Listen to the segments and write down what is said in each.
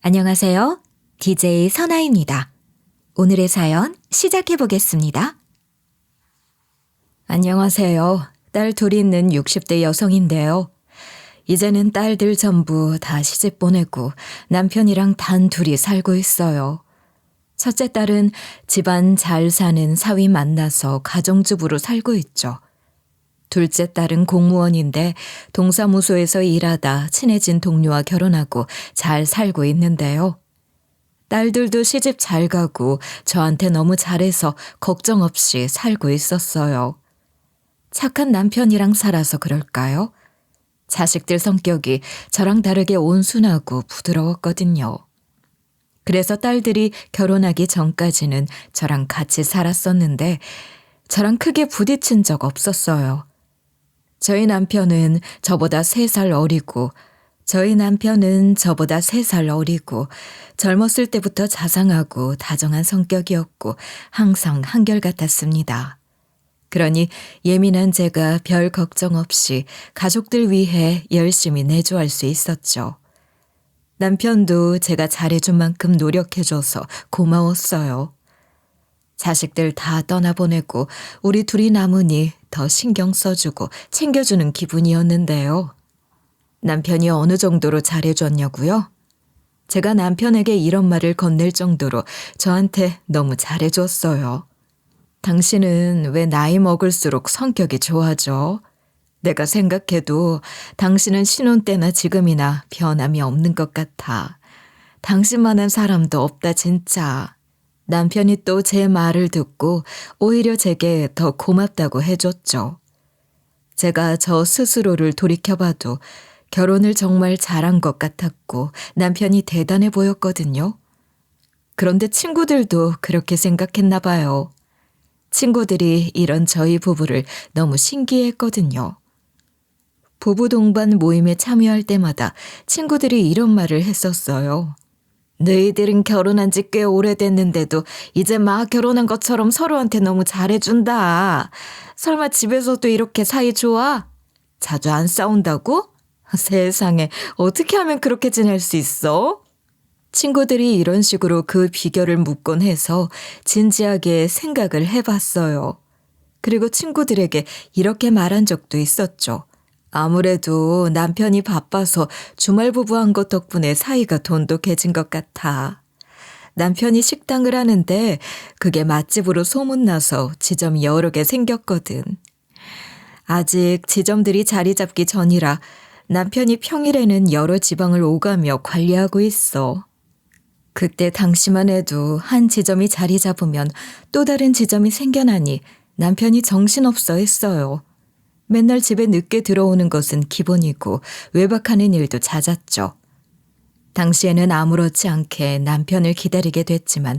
안녕하세요. DJ 선아입니다. 오늘의 사연 시작해 보겠습니다. 안녕하세요. 딸 둘이 있는 60대 여성인데요. 이제는 딸들 전부 다 시집 보내고 남편이랑 단 둘이 살고 있어요. 첫째 딸은 집안 잘 사는 사위 만나서 가정주부로 살고 있죠. 둘째 딸은 공무원인데 동사무소에서 일하다 친해진 동료와 결혼하고 잘 살고 있는데요. 딸들도 시집 잘 가고 저한테 너무 잘해서 걱정 없이 살고 있었어요. 착한 남편이랑 살아서 그럴까요? 자식들 성격이 저랑 다르게 온순하고 부드러웠거든요. 그래서 딸들이 결혼하기 전까지는 저랑 같이 살았었는데 저랑 크게 부딪힌 적 없었어요. 저희 남편은 저보다 3살 어리고 젊었을 때부터 자상하고 다정한 성격이었고 항상 한결같았습니다. 그러니 예민한 제가 별 걱정 없이 가족들 위해 열심히 내조할 수 있었죠. 남편도 제가 잘해준 만큼 노력해줘서 고마웠어요. 자식들 다 떠나보내고 우리 둘이 남으니 더 신경 써주고 챙겨주는 기분이었는데요. 남편이 어느 정도로 잘해줬냐고요? 제가 남편에게 이런 말을 건넬 정도로 저한테 너무 잘해줬어요. 당신은 왜 나이 먹을수록 성격이 좋아져? 내가 생각해도 당신은 신혼 때나 지금이나 변함이 없는 것 같아. 당신만한 사람도 없다 진짜. 남편이 또 제 말을 듣고 오히려 제게 더 고맙다고 해줬죠. 제가 저 스스로를 돌이켜봐도 결혼을 정말 잘한 것 같았고 남편이 대단해 보였거든요. 그런데 친구들도 그렇게 생각했나 봐요. 친구들이 이런 저희 부부를 너무 신기해했거든요. 부부 동반 모임에 참여할 때마다 친구들이 이런 말을 했었어요. 너희들은 결혼한 지 꽤 오래됐는데도 이제 막 결혼한 것처럼 서로한테 너무 잘해준다. 설마 집에서도 이렇게 사이 좋아? 자주 안 싸운다고? 세상에 어떻게 하면 그렇게 지낼 수 있어? 친구들이 이런 식으로 그 비결을 묻곤 해서 진지하게 생각을 해봤어요. 그리고 친구들에게 이렇게 말한 적도 있었죠. 아무래도 남편이 바빠서 주말 부부한 것 덕분에 사이가 돈독해진 것 같아. 남편이 식당을 하는데 그게 맛집으로 소문나서 지점이 여러 개 생겼거든. 아직 지점들이 자리 잡기 전이라 남편이 평일에는 여러 지방을 오가며 관리하고 있어. 그때 당시만 해도 한 지점이 자리 잡으면 또 다른 지점이 생겨나니 남편이 정신없어 했어요. 맨날 집에 늦게 들어오는 것은 기본이고 외박하는 일도 잦았죠. 당시에는 아무렇지 않게 남편을 기다리게 됐지만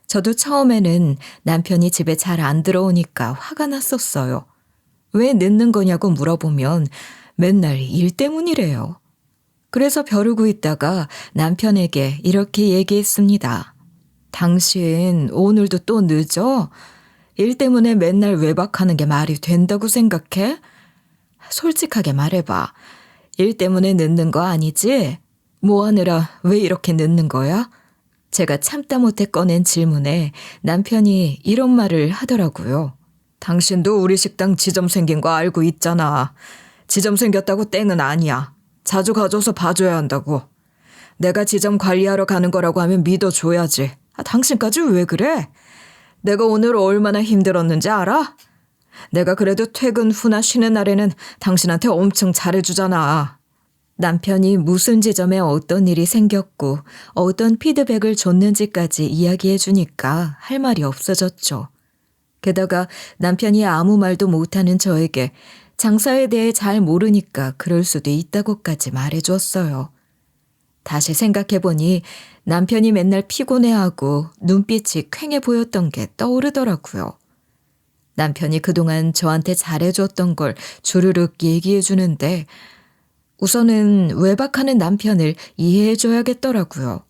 저도 처음에는 남편이 집에 잘 안 들어오니까 화가 났었어요. 왜 늦는 거냐고 물어보면 맨날 일 때문이래요. 그래서 벼르고 있다가 남편에게 이렇게 얘기했습니다. 당신 오늘도 또 늦어? 일 때문에 맨날 외박하는 게 말이 된다고 생각해? 솔직하게 말해봐. 일 때문에 늦는 거 아니지? 뭐 하느라 왜 이렇게 늦는 거야? 제가 참다 못해 꺼낸 질문에 남편이 이런 말을 하더라고요. 당신도 우리 식당 지점 생긴 거 알고 있잖아. 지점 생겼다고 땡은 아니야. 자주 가줘서 봐줘야 한다고. 내가 지점 관리하러 가는 거라고 하면 믿어줘야지. 당신까지 왜 그래? 내가 오늘 얼마나 힘들었는지 알아? 내가 그래도 퇴근 후나 쉬는 날에는 당신한테 엄청 잘해주잖아. 남편이 무슨 지점에 어떤 일이 생겼고 어떤 피드백을 줬는지까지 이야기해주니까 할 말이 없어졌죠. 게다가 남편이 아무 말도 못하는 저에게 장사에 대해 잘 모르니까 그럴 수도 있다고까지 말해줬어요. 다시 생각해보니 남편이 맨날 피곤해하고 눈빛이 퀭해 보였던 게 떠오르더라고요. 남편이 그동안 저한테 잘해줬던 걸 주르륵 얘기해주는데 우선은 외박하는 남편을 이해해줘야겠더라고요.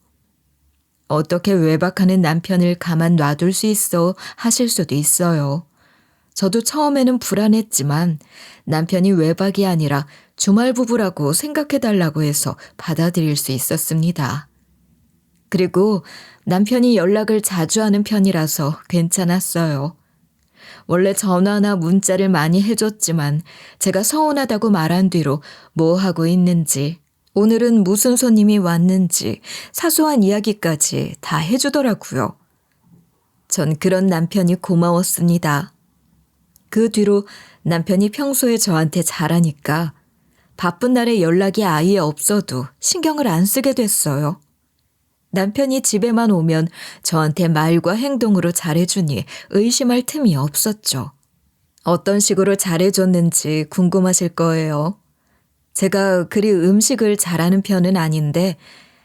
어떻게 외박하는 남편을 가만 놔둘 수 있어 하실 수도 있어요. 저도 처음에는 불안했지만 남편이 외박이 아니라 주말 부부라고 생각해달라고 해서 받아들일 수 있었습니다. 그리고 남편이 연락을 자주 하는 편이라서 괜찮았어요. 원래 전화나 문자를 많이 해줬지만 제가 서운하다고 말한 뒤로 뭐 하고 있는지, 오늘은 무슨 손님이 왔는지 사소한 이야기까지 다 해주더라고요. 전 그런 남편이 고마웠습니다. 그 뒤로 남편이 평소에 저한테 잘하니까 바쁜 날에 연락이 아예 없어도 신경을 안 쓰게 됐어요. 남편이 집에만 오면 저한테 말과 행동으로 잘해주니 의심할 틈이 없었죠. 어떤 식으로 잘해줬는지 궁금하실 거예요. 제가 그리 음식을 잘하는 편은 아닌데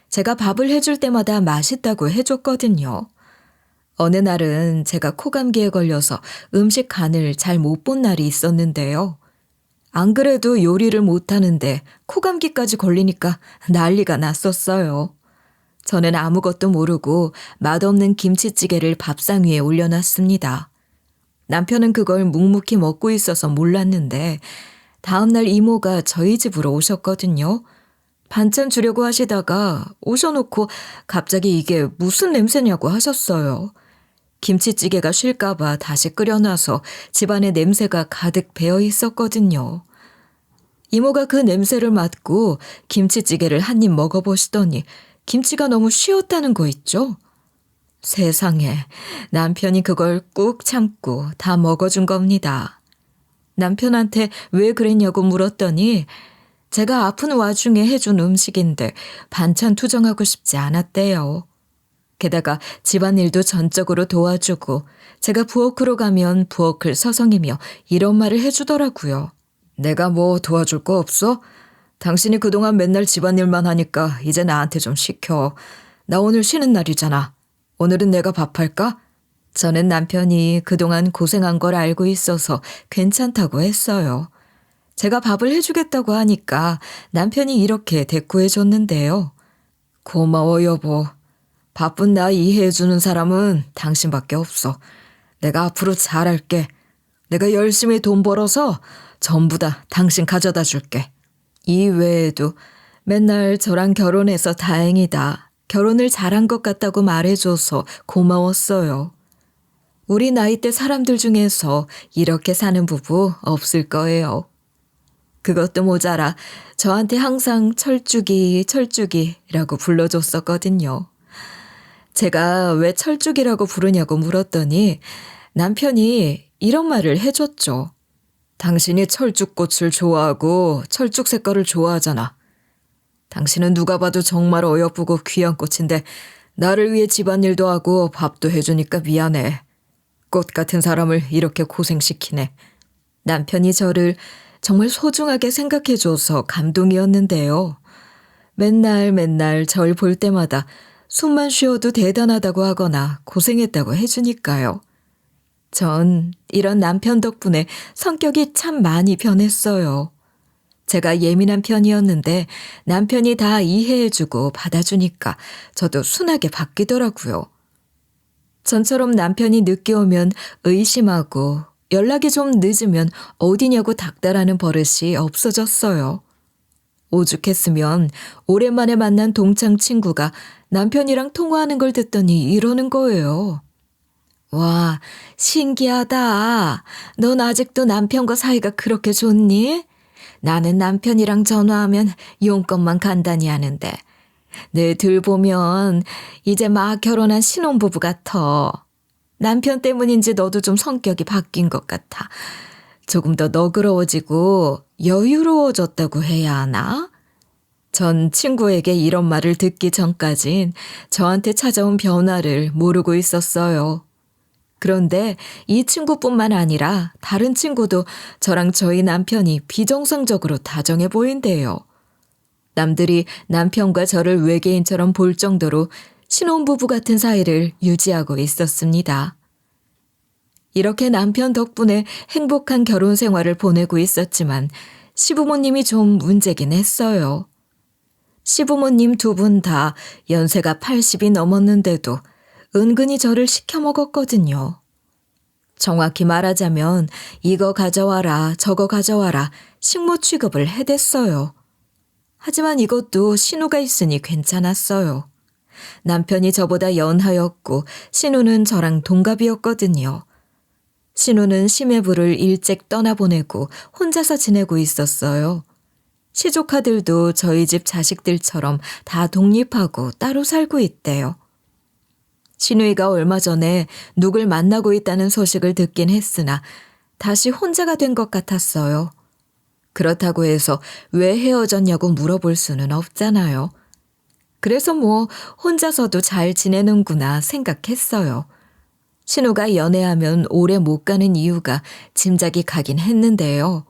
제가 밥을 해줄 때마다 맛있다고 해줬거든요. 어느 날은 제가 코감기에 걸려서 음식 간을 잘 못 본 날이 있었는데요. 안 그래도 요리를 못하는데 코감기까지 걸리니까 난리가 났었어요. 저는 아무것도 모르고 맛없는 김치찌개를 밥상 위에 올려놨습니다. 남편은 그걸 묵묵히 먹고 있어서 몰랐는데 다음날 이모가 저희 집으로 오셨거든요. 반찬 주려고 하시다가 오셔놓고 갑자기 이게 무슨 냄새냐고 하셨어요. 김치찌개가 쉴까봐 다시 끓여놔서 집안에 냄새가 가득 배어 있었거든요. 이모가 그 냄새를 맡고 김치찌개를 한 입 먹어보시더니 김치가 너무 쉬었다는 거 있죠? 세상에, 남편이 그걸 꾹 참고 다 먹어준 겁니다. 남편한테 왜 그랬냐고 물었더니 제가 아픈 와중에 해준 음식인데 반찬 투정하고 싶지 않았대요. 게다가 집안일도 전적으로 도와주고 제가 부엌으로 가면 부엌을 서성이며 이런 말을 해주더라고요. 내가 뭐 도와줄 거 없어? 당신이 그동안 맨날 집안일만 하니까 이제 나한테 좀 시켜. 나 오늘 쉬는 날이잖아. 오늘은 내가 밥할까? 저는 남편이 그동안 고생한 걸 알고 있어서 괜찮다고 했어요. 제가 밥을 해주겠다고 하니까 남편이 이렇게 대꾸해줬는데요. 고마워 여보. 바쁜 나 이해해주는 사람은 당신밖에 없어. 내가 앞으로 잘할게. 내가 열심히 돈 벌어서 전부 다 당신 가져다 줄게. 이 외에도 맨날 저랑 결혼해서 다행이다. 결혼을 잘한 것 같다고 말해줘서 고마웠어요. 우리 나이대 사람들 중에서 이렇게 사는 부부 없을 거예요. 그것도 모자라 저한테 항상 철쭉이라고 불러줬었거든요. 제가 왜 철쭉이라고 부르냐고 물었더니 남편이 이런 말을 해줬죠. 당신이 철쭉꽃을 좋아하고 철쭉 색깔을 좋아하잖아. 당신은 누가 봐도 정말 어여쁘고 귀한 꽃인데 나를 위해 집안일도 하고 밥도 해주니까 미안해. 꽃 같은 사람을 이렇게 고생시키네. 남편이 저를 정말 소중하게 생각해줘서 감동이었는데요. 맨날 절 볼 때마다 숨만 쉬어도 대단하다고 하거나 고생했다고 해주니까요. 전 이런 남편 덕분에 성격이 참 많이 변했어요. 제가 예민한 편이었는데 남편이 다 이해해주고 받아주니까 저도 순하게 바뀌더라고요. 전처럼 남편이 늦게 오면 의심하고 연락이 좀 늦으면 어디냐고 닥달하는 버릇이 없어졌어요. 오죽했으면 오랜만에 만난 동창 친구가 남편이랑 통화하는 걸 듣더니 이러는 거예요. 와, 신기하다. 넌 아직도 남편과 사이가 그렇게 좋니? 나는 남편이랑 전화하면 용건만 간단히 하는데 너희들 보면 이제 막 결혼한 신혼부부 같아. 남편 때문인지 너도 좀 성격이 바뀐 것 같아. 조금 더 너그러워지고 여유로워졌다고 해야 하나? 전 친구에게 이런 말을 듣기 전까진 저한테 찾아온 변화를 모르고 있었어요. 그런데 이 친구뿐만 아니라 다른 친구도 저랑 저희 남편이 비정상적으로 다정해 보인대요. 남들이 남편과 저를 외계인처럼 볼 정도로 신혼부부 같은 사이를 유지하고 있었습니다. 이렇게 남편 덕분에 행복한 결혼 생활을 보내고 있었지만 시부모님이 좀 문제긴 했어요. 시부모님 두 분 다 연세가 80이 넘었는데도 은근히 저를 시켜먹었거든요. 정확히 말하자면 이거 가져와라 저거 가져와라 식모 취급을 해댔어요. 하지만 이것도 신우가 있으니 괜찮았어요. 남편이 저보다 연하였고 신우는 저랑 동갑이었거든요. 신우는 심해부를 일찍 떠나보내고 혼자서 지내고 있었어요. 시조카들도 저희 집 자식들처럼 다 독립하고 따로 살고 있대요. 신우이가 얼마 전에 누굴 만나고 있다는 소식을 듣긴 했으나 다시 혼자가 된 것 같았어요. 그렇다고 해서 왜 헤어졌냐고 물어볼 수는 없잖아요. 그래서 혼자서도 잘 지내는구나 생각했어요. 신우가 연애하면 오래 못 가는 이유가 짐작이 가긴 했는데요.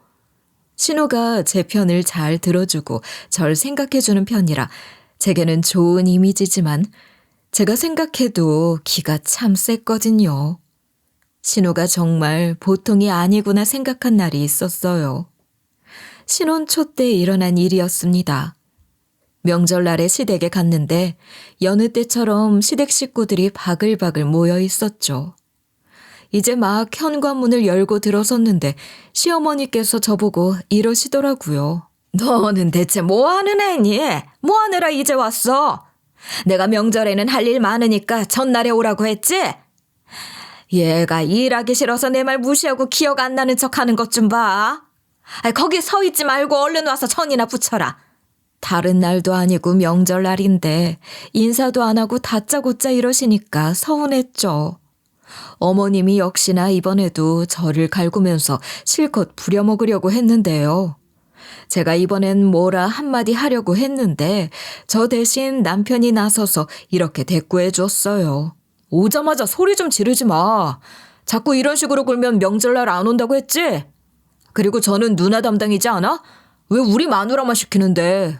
신우가 제 편을 잘 들어주고 절 생각해주는 편이라 제게는 좋은 이미지지만 제가 생각해도 기가 참 셌거든요. 신우가 정말 보통이 아니구나 생각한 날이 있었어요. 신혼 초 때 일어난 일이었습니다. 명절날에 시댁에 갔는데 여느 때처럼 시댁 식구들이 바글바글 모여 있었죠. 이제 막 현관문을 열고 들어섰는데 시어머니께서 저보고 이러시더라고요. 너는 대체 뭐 하는 애니? 뭐 하느라 이제 왔어? 내가 명절에는 할 일 많으니까 전날에 오라고 했지? 얘가 일하기 싫어서 내 말 무시하고 기억 안 나는 척 하는 것 좀 봐. 거기 서 있지 말고 얼른 와서 전이나 붙여라. 다른 날도 아니고 명절날인데 인사도 안 하고 다짜고짜 이러시니까 서운했죠. 어머님이 역시나 이번에도 저를 갈구면서 실컷 부려먹으려고 했는데요. 제가 이번엔 뭐라 한마디 하려고 했는데 저 대신 남편이 나서서 이렇게 대꾸해 줬어요. 오자마자 소리 좀 지르지 마. 자꾸 이런 식으로 굴면 명절날 안 온다고 했지? 그리고 저는 누나 담당이지 않아? 왜 우리 마누라만 시키는데?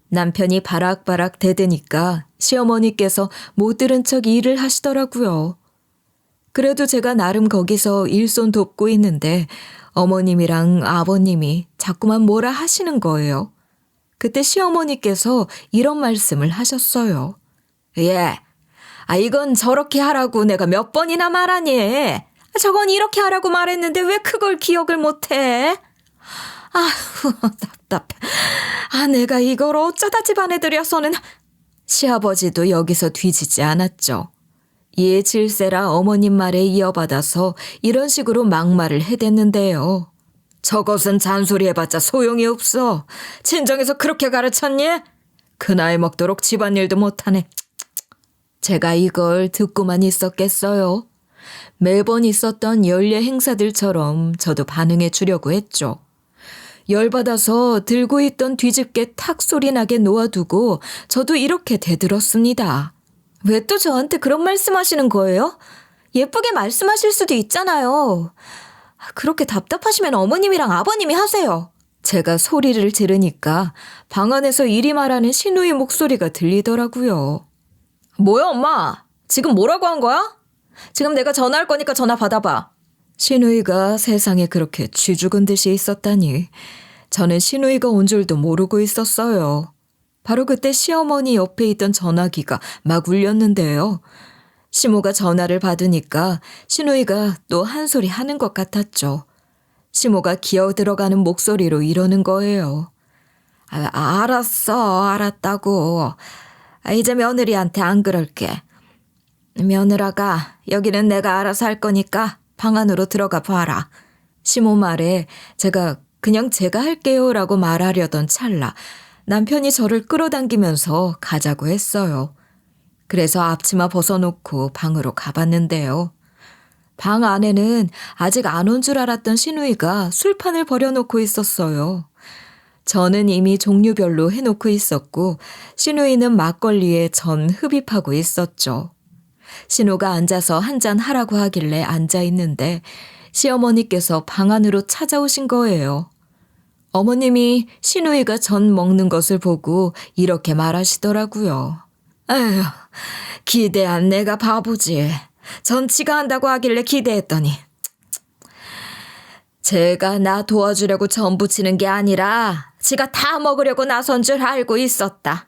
남편이 바락바락 대드니까 시어머니께서 못 들은 척 일을 하시더라고요. 그래도 제가 나름 거기서 일손 돕고 있는데 어머님이랑 아버님이 자꾸만 뭐라 하시는 거예요. 그때 시어머니께서 이런 말씀을 하셨어요. 예, 이건 저렇게 하라고 내가 몇 번이나 말하니. 저건 이렇게 하라고 말했는데 왜 그걸 기억을 못해? 아휴, 답답해. 내가 이걸 어쩌다 집안에 들여서는. 시아버지도 여기서 뒤지지 않았죠. 예 질세라 어머님 말에 이어받아서 이런 식으로 막말을 해댔는데요. 저것은 잔소리 해봤자 소용이 없어. 친정에서 그렇게 가르쳤니? 그 나이 먹도록 집안일도 못하네. 제가 이걸 듣고만 있었겠어요. 매번 있었던 연례 행사들처럼 저도 반응해 주려고 했죠. 열받아서 들고 있던 뒤집개 탁 소리 나게 놓아두고 저도 이렇게 대들었습니다. 왜 또 저한테 그런 말씀하시는 거예요? 예쁘게 말씀하실 수도 있잖아요. 그렇게 답답하시면 어머님이랑 아버님이 하세요. 제가 소리를 지르니까 방 안에서 이리 말하는 신우의 목소리가 들리더라고요. 뭐야 엄마? 지금 뭐라고 한 거야? 지금 내가 전화할 거니까 전화 받아봐. 신우이가 세상에 그렇게 쥐죽은 듯이 있었다니 저는 신우이가 온 줄도 모르고 있었어요. 바로 그때 시어머니 옆에 있던 전화기가 막 울렸는데요. 시모가 전화를 받으니까 신우이가 또 한 소리 하는 것 같았죠. 시모가 기어 들어가는 목소리로 이러는 거예요. 알았어, 알았다고. 이제 며느리한테 안 그럴게. 며느라가 여기는 내가 알아서 할 거니까 방 안으로 들어가 봐라. 시모 말에 제가 그냥 제가 할게요 라고 말하려던 찰나 남편이 저를 끌어당기면서 가자고 했어요. 그래서 앞치마 벗어놓고 방으로 가봤는데요. 방 안에는 아직 안 온 줄 알았던 신우이가 술판을 버려놓고 있었어요. 저는 이미 종류별로 해놓고 있었고 신우이는 막걸리에 전 흡입하고 있었죠. 신우가 앉아서 한잔 하라고 하길래 앉아 있는데 시어머니께서 방 안으로 찾아오신 거예요. 어머님이 신우이가 전 먹는 것을 보고 이렇게 말하시더라고요. 아휴, 기대한 내가 바보지. 전 지가 한다고 하길래 기대했더니. 제가 나 도와주려고 전 부치는 게 아니라 지가 다 먹으려고 나선 줄 알고 있었다.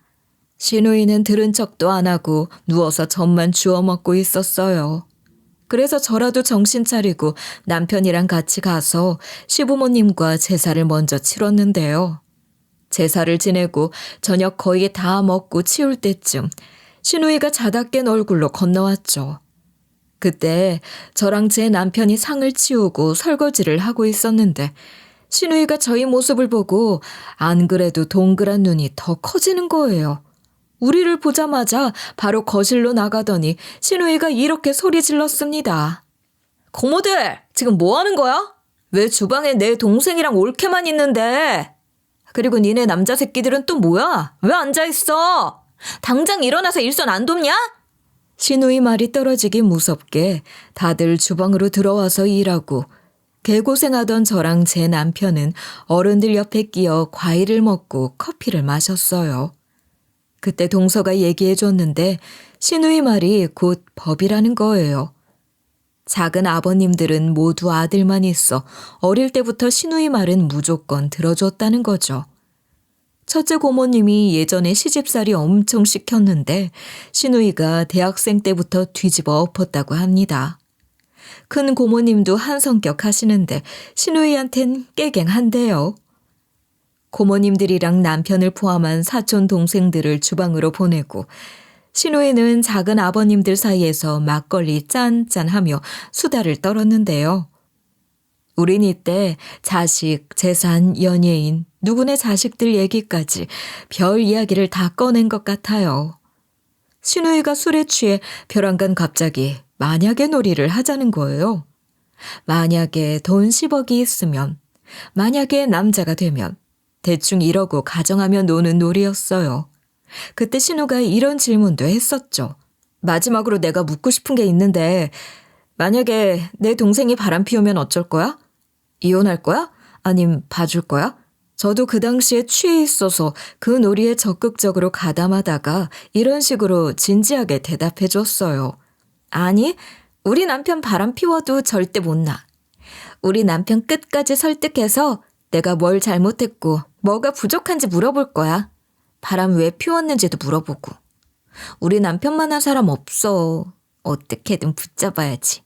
신우이는 들은 척도 안 하고 누워서 전만 주워 먹고 있었어요. 그래서 저라도 정신 차리고 남편이랑 같이 가서 시부모님과 제사를 먼저 치렀는데요. 제사를 지내고 저녁 거의 다 먹고 치울 때쯤 신우이가 자다 깬 얼굴로 건너왔죠. 그때 저랑 제 남편이 상을 치우고 설거지를 하고 있었는데 신우이가 저희 모습을 보고 안 그래도 동그란 눈이 더 커지는 거예요. 우리를 보자마자 바로 거실로 나가더니 신우이가 이렇게 소리 질렀습니다. 고모들, 지금 뭐 하는 거야? 왜 주방에 내 동생이랑 올케만 있는데? 그리고 니네 남자 새끼들은 또 뭐야? 왜 앉아있어? 당장 일어나서 일손 안 돕냐? 신우이 말이 떨어지기 무섭게 다들 주방으로 들어와서 일하고 개고생하던 저랑 제 남편은 어른들 옆에 끼어 과일을 먹고 커피를 마셨어요. 그때 동서가 얘기해 줬는데 신우이 말이 곧 법이라는 거예요. 작은 아버님들은 모두 아들만 있어 어릴 때부터 신우이 말은 무조건 들어줬다는 거죠. 첫째 고모님이 예전에 시집살이 엄청 시켰는데 신우이가 대학생 때부터 뒤집어 엎었다고 합니다. 큰 고모님도 한 성격 하시는데 신우이한텐 깨갱한데요. 고모님들이랑 남편을 포함한 사촌 동생들을 주방으로 보내고 신우이는 작은 아버님들 사이에서 막걸리 짠짠하며 수다를 떨었는데요. 우린 이때 자식, 재산, 연예인, 누구네 자식들 얘기까지 별 이야기를 다 꺼낸 것 같아요. 신우이가 술에 취해 벼랑간 갑자기 만약에 놀이를 하자는 거예요. 만약에 돈 10억이 있으면, 만약에 남자가 되면, 대충 이러고 가정하며 노는 놀이였어요. 그때 신우가 이런 질문도 했었죠. 마지막으로 내가 묻고 싶은 게 있는데 만약에 내 동생이 바람 피우면 어쩔 거야? 이혼할 거야? 아님 봐줄 거야? 저도 그 당시에 취해 있어서 그 놀이에 적극적으로 가담하다가 이런 식으로 진지하게 대답해 줬어요. 아니, 우리 남편 바람 피워도 절대 못 나. 우리 남편 끝까지 설득해서 내가 뭘 잘못했고 뭐가 부족한지 물어볼 거야. 바람 왜 피웠는지도 물어보고. 우리 남편만한 사람 없어. 어떻게든 붙잡아야지.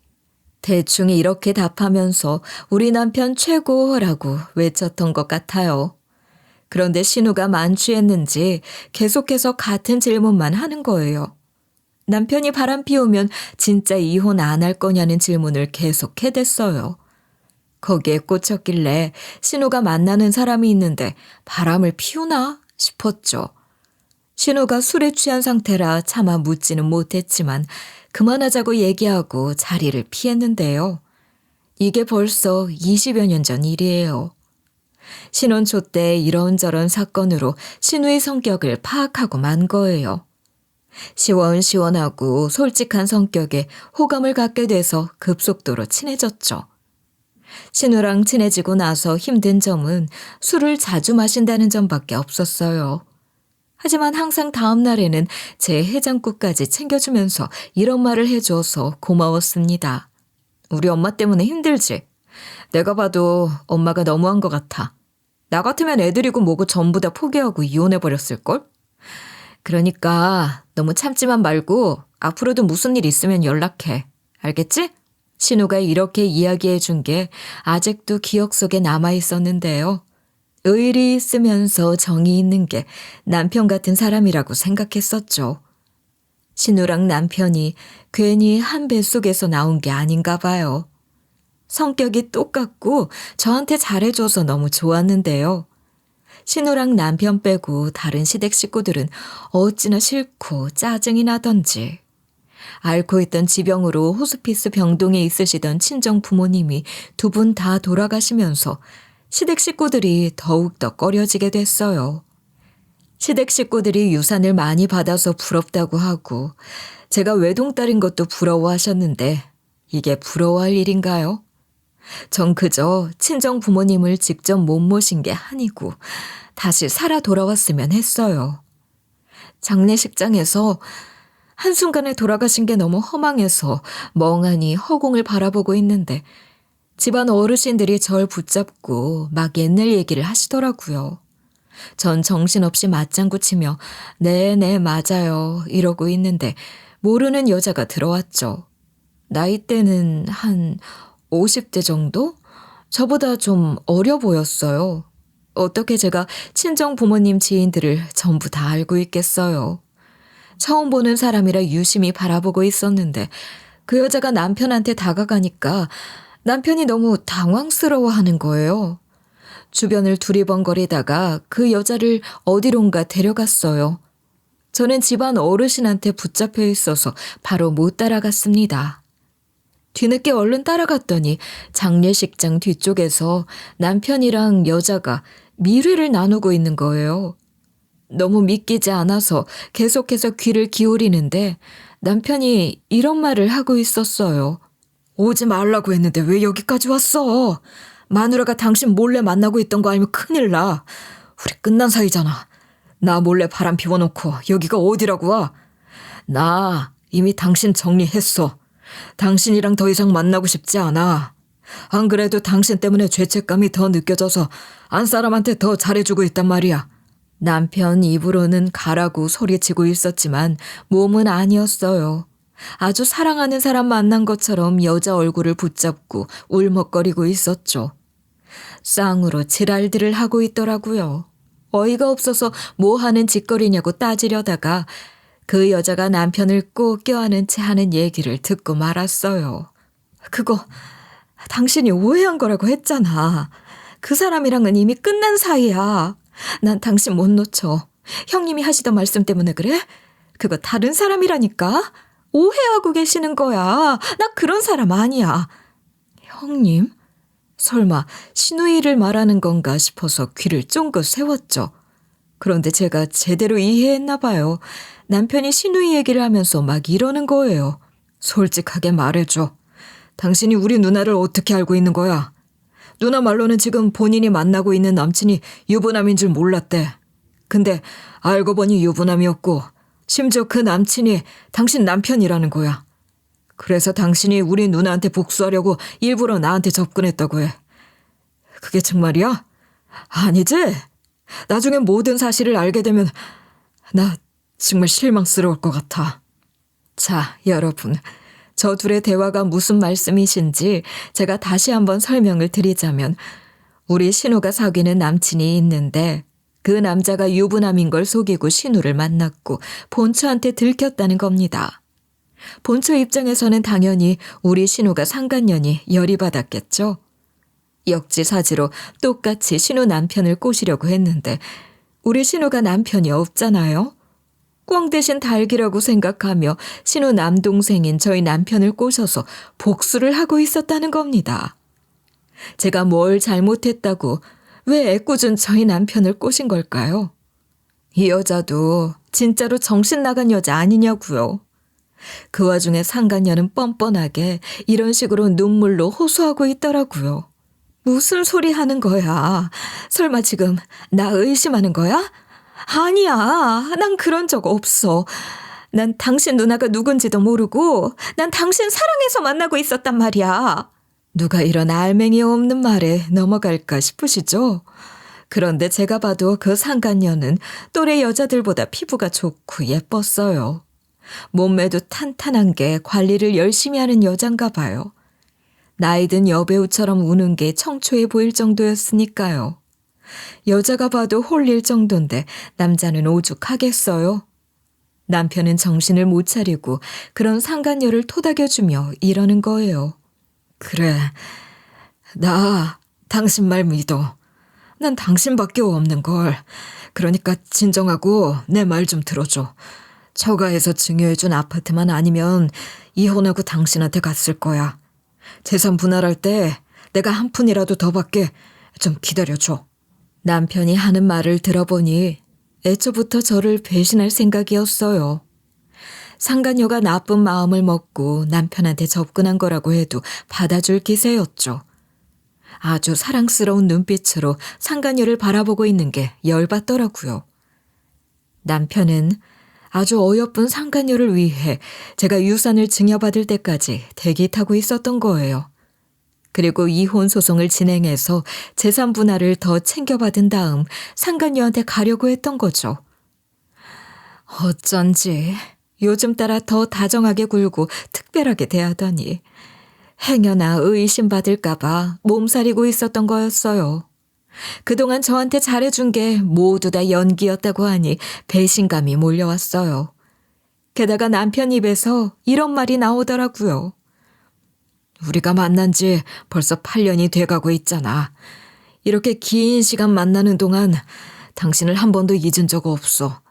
대충 이렇게 답하면서 우리 남편 최고라고 외쳤던 것 같아요. 그런데 신우가 만취했는지 계속해서 같은 질문만 하는 거예요. 남편이 바람 피우면 진짜 이혼 안 할 거냐는 질문을 계속 해댔어요. 거기에 꽂혔길래 신우가 만나는 사람이 있는데 바람을 피우나 싶었죠. 신우가 술에 취한 상태라 차마 묻지는 못했지만 그만하자고 얘기하고 자리를 피했는데요. 이게 벌써 20여 년 전 일이에요. 신혼초 때 이런저런 사건으로 신우의 성격을 파악하고 만 거예요. 시원시원하고 솔직한 성격에 호감을 갖게 돼서 급속도로 친해졌죠. 신우랑 친해지고 나서 힘든 점은 술을 자주 마신다는 점밖에 없었어요. 하지만 항상 다음 날에는 제 해장국까지 챙겨주면서 이런 말을 해줘서 고마웠습니다. 우리 엄마 때문에 힘들지? 내가 봐도 엄마가 너무한 것 같아. 나 같으면 애들이고 뭐고 전부 다 포기하고 이혼해버렸을걸? 그러니까 너무 참지만 말고 앞으로도 무슨 일 있으면 연락해. 알겠지? 신우가 이렇게 이야기해 준 게 아직도 기억 속에 남아 있었는데요. 의리 있으면서 정이 있는 게 남편 같은 사람이라고 생각했었죠. 신우랑 남편이 괜히 한 뱃속에서 나온 게 아닌가 봐요. 성격이 똑같고 저한테 잘해줘서 너무 좋았는데요. 신우랑 남편 빼고 다른 시댁 식구들은 어찌나 싫고 짜증이 나던지. 앓고 있던 지병으로 호스피스 병동에 있으시던 친정 부모님이 두 분 다 돌아가시면서 시댁 식구들이 더욱더 꺼려지게 됐어요. 시댁 식구들이 유산을 많이 받아서 부럽다고 하고 제가 외동딸인 것도 부러워하셨는데 이게 부러워할 일인가요? 전 그저 친정 부모님을 직접 못 모신 게 아니고 다시 살아 돌아왔으면 했어요. 장례식장에서 한순간에 돌아가신 게 너무 허망해서 멍하니 허공을 바라보고 있는데 집안 어르신들이 절 붙잡고 막 옛날 얘기를 하시더라고요. 전 정신없이 맞장구 치며 네, 맞아요 이러고 있는데 모르는 여자가 들어왔죠. 나이대는 한 50대 정도? 저보다 좀 어려 보였어요. 어떻게 제가 친정 부모님 지인들을 전부 다 알고 있겠어요. 처음 보는 사람이라 유심히 바라보고 있었는데 그 여자가 남편한테 다가가니까 남편이 너무 당황스러워하는 거예요. 주변을 두리번거리다가 그 여자를 어디론가 데려갔어요. 저는 집안 어르신한테 붙잡혀 있어서 바로 못 따라갔습니다. 뒤늦게 얼른 따라갔더니 장례식장 뒤쪽에서 남편이랑 여자가 미뢰를 나누고 있는 거예요. 너무 믿기지 않아서 계속해서 귀를 기울이는데 남편이 이런 말을 하고 있었어요. 오지 말라고 했는데 왜 여기까지 왔어? 마누라가 당신 몰래 만나고 있던 거 알면 큰일 나. 우리 끝난 사이잖아. 나 몰래 바람 피워놓고 여기가 어디라고 와? 나 이미 당신 정리했어. 당신이랑 더 이상 만나고 싶지 않아. 안 그래도 당신 때문에 죄책감이 더 느껴져서 안 사람한테 더 잘해주고 있단 말이야. 남편 입으로는 가라고 소리치고 있었지만 몸은 아니었어요. 아주 사랑하는 사람 만난 것처럼 여자 얼굴을 붙잡고 울먹거리고 있었죠. 쌍으로 지랄들을 하고 있더라고요. 어이가 없어서 뭐 하는 짓거리냐고 따지려다가 그 여자가 남편을 꼭 껴안은 채 하는 얘기를 듣고 말았어요. 그거 당신이 오해한 거라고 했잖아. 그 사람이랑은 이미 끝난 사이야. 난 당신 못 놓쳐. 형님이 하시던 말씀 때문에 그래? 그거 다른 사람이라니까? 오해하고 계시는 거야. 나 그런 사람 아니야. 형님? 설마 신우이를 말하는 건가 싶어서 귀를 쫑긋 세웠죠. 그런데 제가 제대로 이해했나 봐요. 남편이 신우이 얘기를 하면서 막 이러는 거예요. 솔직하게 말해줘. 당신이 우리 누나를 어떻게 알고 있는 거야? 누나 말로는 지금 본인이 만나고 있는 남친이 유부남인 줄 몰랐대. 근데 알고 보니 유부남이었고 심지어 그 남친이 당신 남편이라는 거야. 그래서 당신이 우리 누나한테 복수하려고 일부러 나한테 접근했다고 해. 그게 정말이야? 아니지? 나중에 모든 사실을 알게 되면 나 정말 실망스러울 것 같아. 자, 여러분. 저 둘의 대화가 무슨 말씀이신지 제가 다시 한번 설명을 드리자면 우리 신우가 사귀는 남친이 있는데 그 남자가 유부남인 걸 속이고 신우를 만났고 본처한테 들켰다는 겁니다. 본처 입장에서는 당연히 우리 신우가 상간년이 열이 받았겠죠. 역지사지로 똑같이 신우 남편을 꼬시려고 했는데 우리 신우가 남편이 없잖아요. 꽝 대신 달기라고 생각하며 신우 남동생인 저희 남편을 꼬셔서 복수를 하고 있었다는 겁니다. 제가 뭘 잘못했다고 왜 애꿎은 저희 남편을 꼬신 걸까요? 이 여자도 진짜로 정신 나간 여자 아니냐고요. 그 와중에 상간녀는 뻔뻔하게 이런 식으로 눈물로 호소하고 있더라고요. 무슨 소리 하는 거야? 설마 지금 나 의심하는 거야? 아니야, 난 그런 적 없어. 난 당신 누나가 누군지도 모르고 난 당신 사랑해서 만나고 있었단 말이야. 누가 이런 알맹이 없는 말에 넘어갈까 싶으시죠? 그런데 제가 봐도 그 상간녀는 또래 여자들보다 피부가 좋고 예뻤어요. 몸매도 탄탄한 게 관리를 열심히 하는 여잔가 봐요. 나이든 여배우처럼 우는 게 청초해 보일 정도였으니까요. 여자가 봐도 홀릴 정도인데 남자는 오죽하겠어요. 남편은 정신을 못 차리고 그런 상간녀를 토닥여주며 이러는 거예요. 그래, 나 당신 말 믿어. 난 당신밖에 없는 걸. 그러니까 진정하고 내 말 좀 들어줘. 처가에서 증여해준 아파트만 아니면 이혼하고 당신한테 갔을 거야. 재산 분할할 때 내가 한 푼이라도 더 받게 좀 기다려줘. 남편이 하는 말을 들어보니 애초부터 저를 배신할 생각이었어요. 상간녀가 나쁜 마음을 먹고 남편한테 접근한 거라고 해도 받아줄 기세였죠. 아주 사랑스러운 눈빛으로 상간녀를 바라보고 있는 게 열받더라고요. 남편은 아주 어여쁜 상간녀를 위해 제가 유산을 증여받을 때까지 대기 타고 있었던 거예요. 그리고 이혼 소송을 진행해서 재산 분할을 더 챙겨받은 다음 상간녀한테 가려고 했던 거죠. 어쩐지 요즘 따라 더 다정하게 굴고 특별하게 대하더니 행여나 의심받을까 봐 몸살이고 있었던 거였어요. 그동안 저한테 잘해준 게 모두 다 연기였다고 하니 배신감이 몰려왔어요. 게다가 남편 입에서 이런 말이 나오더라고요. 우리가 만난 지 벌써 8년이 돼가고 있잖아. 이렇게 긴 시간 만나는 동안 당신을 한 번도 잊은 적 없어.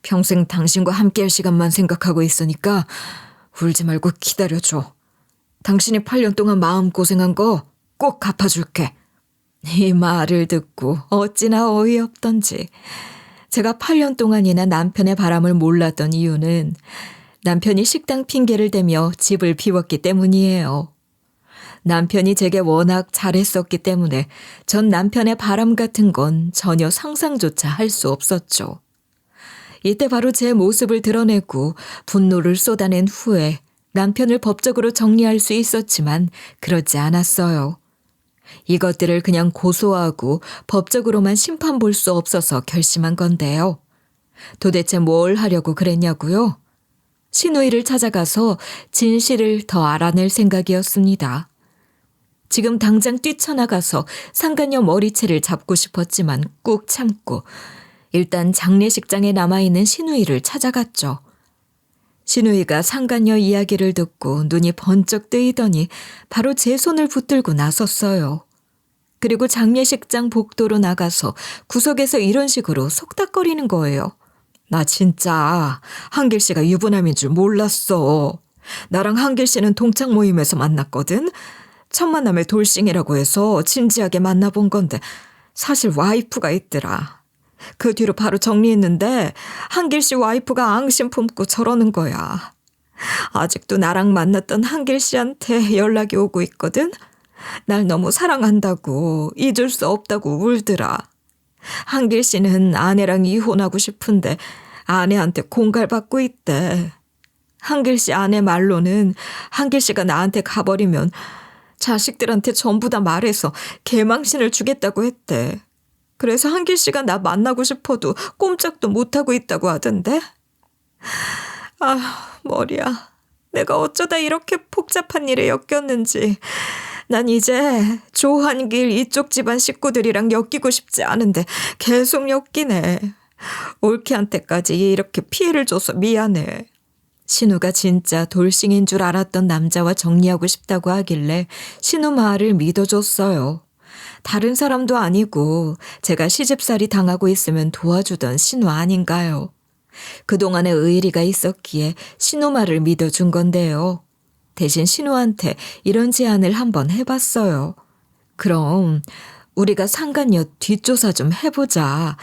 평생 당신과 함께할 시간만 생각하고 있으니까 울지 말고 기다려줘. 당신이 8년 동안 마음고생한 거 꼭 갚아줄게. 이 말을 듣고 어찌나 어이없던지. 제가 8년 동안이나 남편의 바람을 몰랐던 이유는 남편이 식당 핑계를 대며 집을 비웠기 때문이에요. 남편이 제게 워낙 잘했었기 때문에 전 남편의 바람 같은 건 전혀 상상조차 할 수 없었죠. 이때 바로 제 모습을 드러내고 분노를 쏟아낸 후에 남편을 법적으로 정리할 수 있었지만 그렇지 않았어요. 이것들을 그냥 고소하고 법적으로만 심판 볼 수 없어서 결심한 건데요. 도대체 뭘 하려고 그랬냐고요? 시누이를 찾아가서 진실을 더 알아낼 생각이었습니다. 지금 당장 뛰쳐나가서 상간녀 머리채를 잡고 싶었지만 꾹 참고 일단 장례식장에 남아있는 시누이를 찾아갔죠. 시누이가 상간녀 이야기를 듣고 눈이 번쩍 뜨이더니 바로 제 손을 붙들고 나섰어요. 그리고 장례식장 복도로 나가서 구석에서 이런 식으로 속닥거리는 거예요. 나 진짜 한길 씨가 유부남인 줄 몰랐어. 나랑 한길 씨는 동창 모임에서 만났거든. 첫 만남에 돌싱이라고 해서 진지하게 만나본 건데 사실 와이프가 있더라. 그 뒤로 바로 정리했는데 한길 씨 와이프가 앙심 품고 저러는 거야. 아직도 나랑 만났던 한길 씨한테 연락이 오고 있거든. 날 너무 사랑한다고 잊을 수 없다고 울더라. 한길 씨는 아내랑 이혼하고 싶은데 아내한테 공갈받고 있대. 한길 씨 아내 말로는 한길 씨가 나한테 가버리면 자식들한테 전부 다 말해서 개망신을 주겠다고 했대. 그래서 한길 씨가 나 만나고 싶어도 꼼짝도 못하고 있다고 하던데. 아, 머리야. 내가 어쩌다 이렇게 복잡한 일에 엮였는지. 난 이제 조한길 이쪽 집안 식구들이랑 엮이고 싶지 않은데 계속 엮이네. 올케한테까지 이렇게 피해를 줘서 미안해. 신우가 진짜 돌싱인 줄 알았던 남자와 정리하고 싶다고 하길래 신우 말을 믿어줬어요. 다른 사람도 아니고 제가 시집살이 당하고 있으면 도와주던 신우 아닌가요? 그동안의 의리가 있었기에 신우 말을 믿어준 건데요. 대신 신우한테 이런 제안을 한번 해봤어요. 그럼 우리가 상간녀 뒷조사 좀 해보자.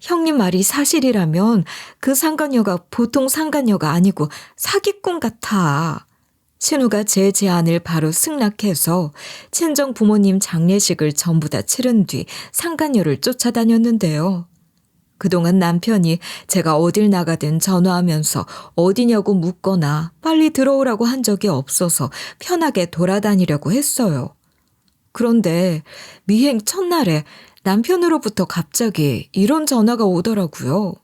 형님 말이 사실이라면 그 상간녀가 보통 상간녀가 아니고 사기꾼 같아. 신우가 제 제안을 바로 승낙해서 친정 부모님 장례식을 전부 다 치른 뒤 상간녀를 쫓아다녔는데요. 그동안 남편이 제가 어딜 나가든 전화하면서 어디냐고 묻거나 빨리 들어오라고 한 적이 없어서 편하게 돌아다니려고 했어요. 그런데 미행 첫날에 남편으로부터 갑자기 이런 전화가 오더라고요.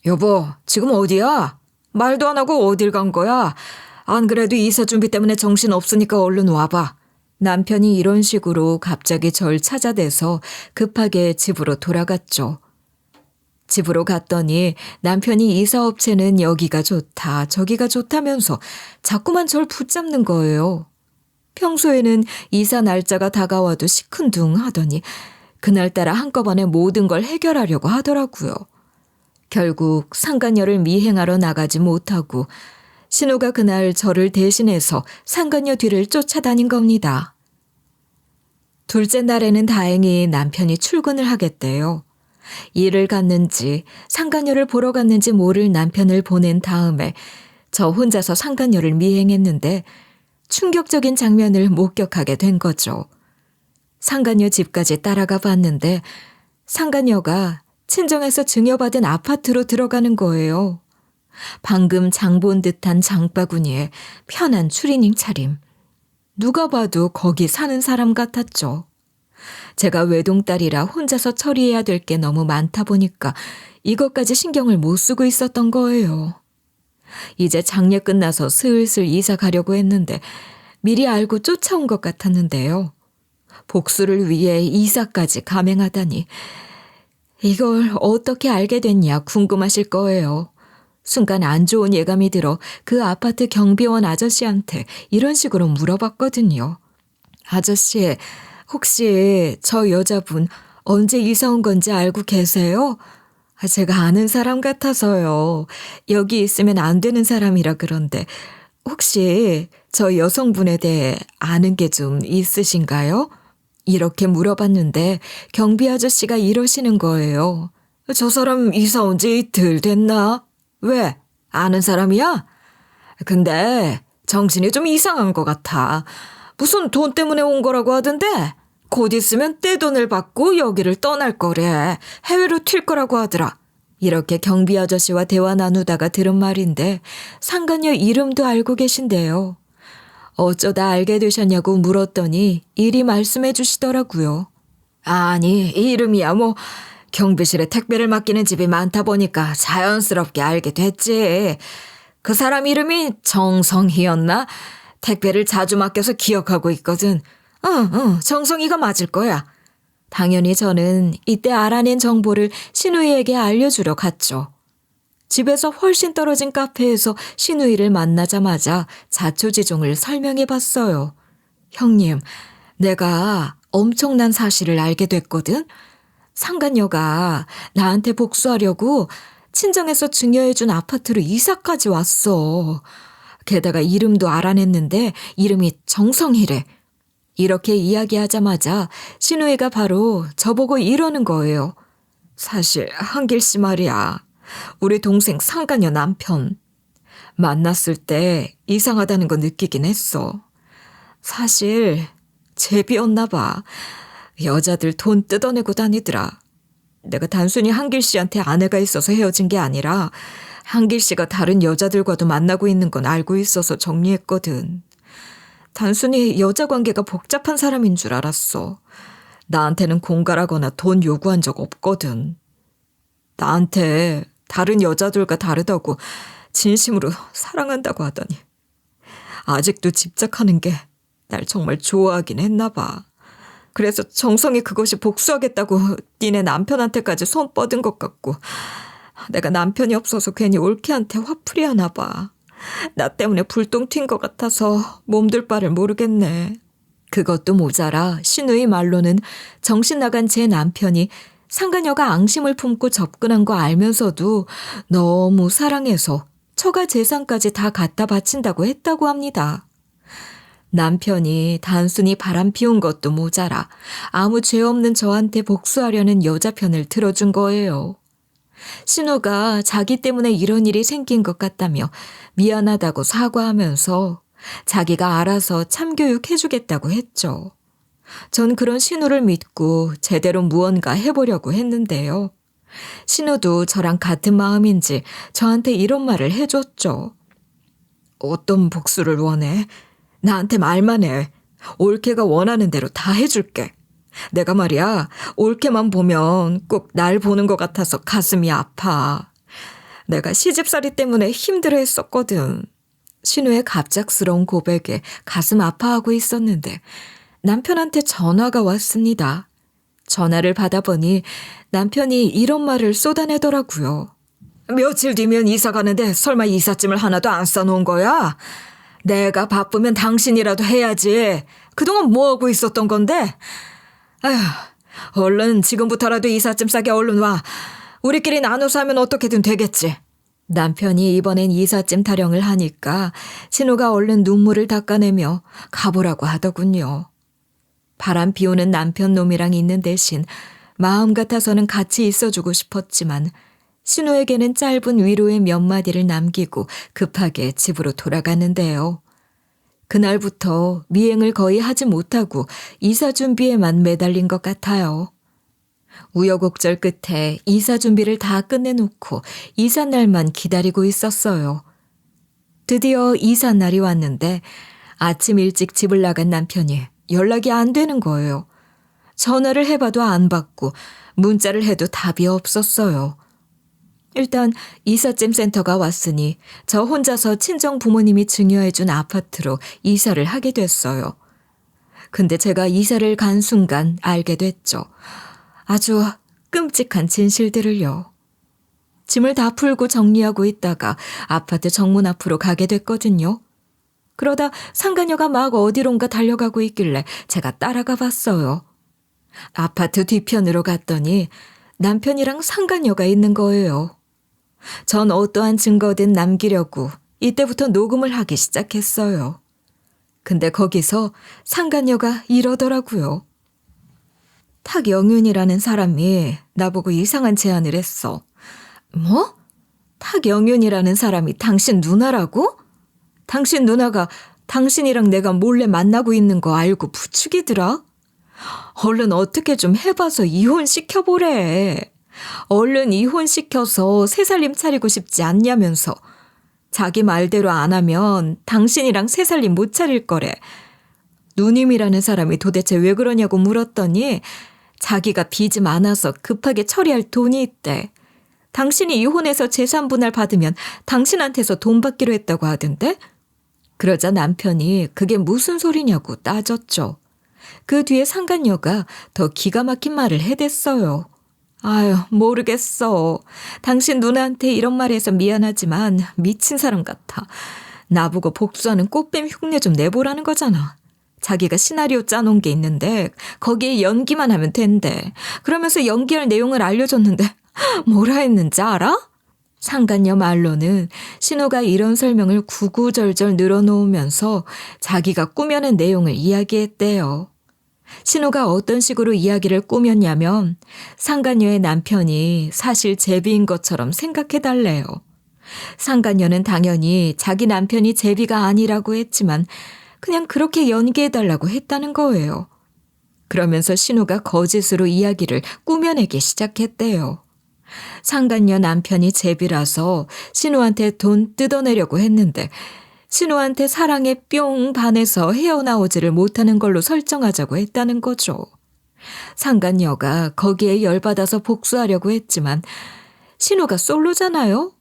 여보, 지금 어디야? 말도 안 하고 어딜 간 거야? 안 그래도 이사 준비 때문에 정신 없으니까 얼른 와봐. 남편이 이런 식으로 갑자기 절 찾아대서 급하게 집으로 돌아갔죠. 집으로 갔더니 남편이 이사업체는 여기가 좋다 저기가 좋다면서 자꾸만 절 붙잡는 거예요. 평소에는 이사 날짜가 다가와도 시큰둥하더니 그날따라 한꺼번에 모든 걸 해결하려고 하더라고요. 결국 상간녀를 미행하러 나가지 못하고 신우가 그날 저를 대신해서 상간녀 뒤를 쫓아다닌 겁니다. 둘째 날에는 다행히 남편이 출근을 하겠대요. 일을 갔는지 상간녀를 보러 갔는지 모를 남편을 보낸 다음에 저 혼자서 상간녀를 미행했는데 충격적인 장면을 목격하게 된 거죠. 상간녀 집까지 따라가 봤는데 상간녀가 친정에서 증여받은 아파트로 들어가는 거예요. 방금 장 본 듯한 장바구니에 편한 추리닝 차림. 누가 봐도 거기 사는 사람 같았죠. 제가 외동딸이라 혼자서 처리해야 될 게 너무 많다 보니까 이것까지 신경을 못 쓰고 있었던 거예요. 이제 장례 끝나서 슬슬 이사 가려고 했는데 미리 알고 쫓아온 것 같았는데요. 복수를 위해 이사까지 감행하다니 이걸 어떻게 알게 됐냐 궁금하실 거예요. 순간 안 좋은 예감이 들어 그 아파트 경비원 아저씨한테 이런 식으로 물어봤거든요. 아저씨, 혹시 저 여자분 언제 이사 온 건지 알고 계세요? 제가 아는 사람 같아서요. 여기 있으면 안 되는 사람이라 그런데 혹시 저 여성분에 대해 아는 게 좀 있으신가요? 이렇게 물어봤는데 경비 아저씨가 이러시는 거예요. 저 사람 이사 온 지 이틀 됐나? 왜? 아는 사람이야? 근데 정신이 좀 이상한 것 같아. 무슨 돈 때문에 온 거라고 하던데 곧 있으면 떼돈을 받고 여기를 떠날 거래. 해외로 튈 거라고 하더라. 이렇게 경비 아저씨와 대화 나누다가 들은 말인데 상간녀 이름도 알고 계신데요. 어쩌다 알게 되셨냐고 물었더니 이리 말씀해 주시더라고요. 아니, 이름이야 뭐 경비실에 택배를 맡기는 집이 많다 보니까 자연스럽게 알게 됐지. 그 사람 이름이 정성희였나? 택배를 자주 맡겨서 기억하고 있거든. 정성희가 맞을 거야. 당연히 저는 이때 알아낸 정보를 신우이에게 알려주려 갔죠. 집에서 훨씬 떨어진 카페에서 신우이를 만나자마자 자초지종을 설명해 봤어요. 형님, 내가 엄청난 사실을 알게 됐거든. 상간녀가 나한테 복수하려고 친정에서 증여해준 아파트로 이사까지 왔어. 게다가 이름도 알아냈는데 이름이 정성희래. 이렇게 이야기하자마자 신우이가 바로 저보고 이러는 거예요. 사실 한길 씨 말이야. 우리 동생 상간녀 남편. 만났을 때 이상하다는 거 느끼긴 했어. 사실 제비였나 봐. 여자들 돈 뜯어내고 다니더라. 내가 단순히 한길 씨한테 아내가 있어서 헤어진 게 아니라 한길 씨가 다른 여자들과도 만나고 있는 건 알고 있어서 정리했거든. 단순히 여자 관계가 복잡한 사람인 줄 알았어. 나한테는 공갈하거나 돈 요구한 적 없거든. 나한테 다른 여자들과 다르다고 진심으로 사랑한다고 하더니 아직도 집착하는 게 날 정말 좋아하긴 했나 봐. 그래서 정성이 그것이 복수하겠다고 니네 남편한테까지 손 뻗은 것 같고 내가 남편이 없어서 괜히 올케한테 화풀이 하나 봐. 나 때문에 불똥 튄 것 같아서 몸둘 바를 모르겠네. 그것도 모자라 신우이 말로는 정신 나간 제 남편이 상간녀가 앙심을 품고 접근한 거 알면서도 너무 사랑해서 처가 재산까지 다 갖다 바친다고 했다고 합니다. 남편이 단순히 바람 피운 것도 모자라 아무 죄 없는 저한테 복수하려는 여자 편을 들어준 거예요. 신우가 자기 때문에 이런 일이 생긴 것 같다며 미안하다고 사과하면서 자기가 알아서 참교육 해주겠다고 했죠. 전 그런 신우를 믿고 제대로 무언가 해보려고 했는데요. 신우도 저랑 같은 마음인지 저한테 이런 말을 해줬죠. 어떤 복수를 원해? 나한테 말만 해. 올케가 원하는 대로 다 해줄게. 내가 말이야, 올케만 보면 꼭 날 보는 것 같아서 가슴이 아파. 내가 시집살이 때문에 힘들어 했었거든. 신우의 갑작스러운 고백에 가슴 아파하고 있었는데 남편한테 전화가 왔습니다. 전화를 받아보니 남편이 이런 말을 쏟아내더라고요. 며칠 뒤면 이사 가는데 설마 이삿짐을 하나도 안 싸놓은 거야? 내가 바쁘면 당신이라도 해야지. 그동안 뭐하고 있었던 건데? 아휴, 얼른 지금부터라도 이삿짐 싸게 얼른 와. 우리끼리 나눠서 하면 어떻게든 되겠지. 남편이 이번엔 이삿짐 타령을 하니까 신우가 얼른 눈물을 닦아내며 가보라고 하더군요. 바람 피우는 남편 놈이랑 있는 대신 마음 같아서는 같이 있어주고 싶었지만 신우에게는 짧은 위로의 몇 마디를 남기고 급하게 집으로 돌아갔는데요. 그날부터 미행을 거의 하지 못하고 이사 준비에만 매달린 것 같아요. 우여곡절 끝에 이사 준비를 다 끝내놓고 이사 날만 기다리고 있었어요. 드디어 이사 날이 왔는데 아침 일찍 집을 나간 남편이 연락이 안 되는 거예요. 전화를 해봐도 안 받고 문자를 해도 답이 없었어요. 일단 이삿짐 센터가 왔으니 저 혼자서 친정 부모님이 증여해준 아파트로 이사를 하게 됐어요. 근데 제가 이사를 간 순간 알게 됐죠. 아주 끔찍한 진실들을요. 짐을 다 풀고 정리하고 있다가 아파트 정문 앞으로 가게 됐거든요. 그러다 상간녀가 막 어디론가 달려가고 있길래 제가 따라가 봤어요. 아파트 뒤편으로 갔더니 남편이랑 상간녀가 있는 거예요. 전 어떠한 증거든 남기려고 이때부터 녹음을 하기 시작했어요. 근데 거기서 상간녀가 이러더라고요. 탁영윤이라는 사람이 나보고 이상한 제안을 했어. 뭐? 탁영윤이라는 사람이 당신 누나라고? 당신 누나가 당신이랑 내가 몰래 만나고 있는 거 알고 부추기더라? 얼른 어떻게 좀 해봐서 이혼시켜보래. 얼른 이혼시켜서 새 살림 차리고 싶지 않냐면서. 자기 말대로 안 하면 당신이랑 새 살림 못 차릴 거래. 누님이라는 사람이 도대체 왜 그러냐고 물었더니 자기가 빚이 많아서 급하게 처리할 돈이 있대. 당신이 이혼해서 재산 분할 받으면 당신한테서 돈 받기로 했다고 하던데? 그러자 남편이 그게 무슨 소리냐고 따졌죠. 그 뒤에 상간녀가 더 기가 막힌 말을 해댔어요. 아유, 모르겠어. 당신 누나한테 이런 말 해서 미안하지만 미친 사람 같아. 나보고 복수하는 꽃뱀 흉내 좀 내보라는 거잖아. 자기가 시나리오 짜놓은 게 있는데 거기에 연기만 하면 된대. 그러면서 연기할 내용을 알려줬는데 뭐라 했는지 알아? 상간녀 말로는 신호가 이런 설명을 구구절절 늘어놓으면서 자기가 꾸며낸 내용을 이야기했대요. 신호가 어떤 식으로 이야기를 꾸몄냐면 상간녀의 남편이 사실 제비인 것처럼 생각해달래요. 상간녀는 당연히 자기 남편이 제비가 아니라고 했지만 그냥 그렇게 연기해달라고 했다는 거예요. 그러면서 신호가 거짓으로 이야기를 꾸며내기 시작했대요. 상간녀 남편이 제비라서 신호한테 돈 뜯어내려고 했는데 신호한테 사랑에 뿅 반해서 헤어나오지를 못하는 걸로 설정하자고 했다는 거죠. 상간녀가 거기에 열받아서 복수하려고 했지만 신호가 솔로잖아요.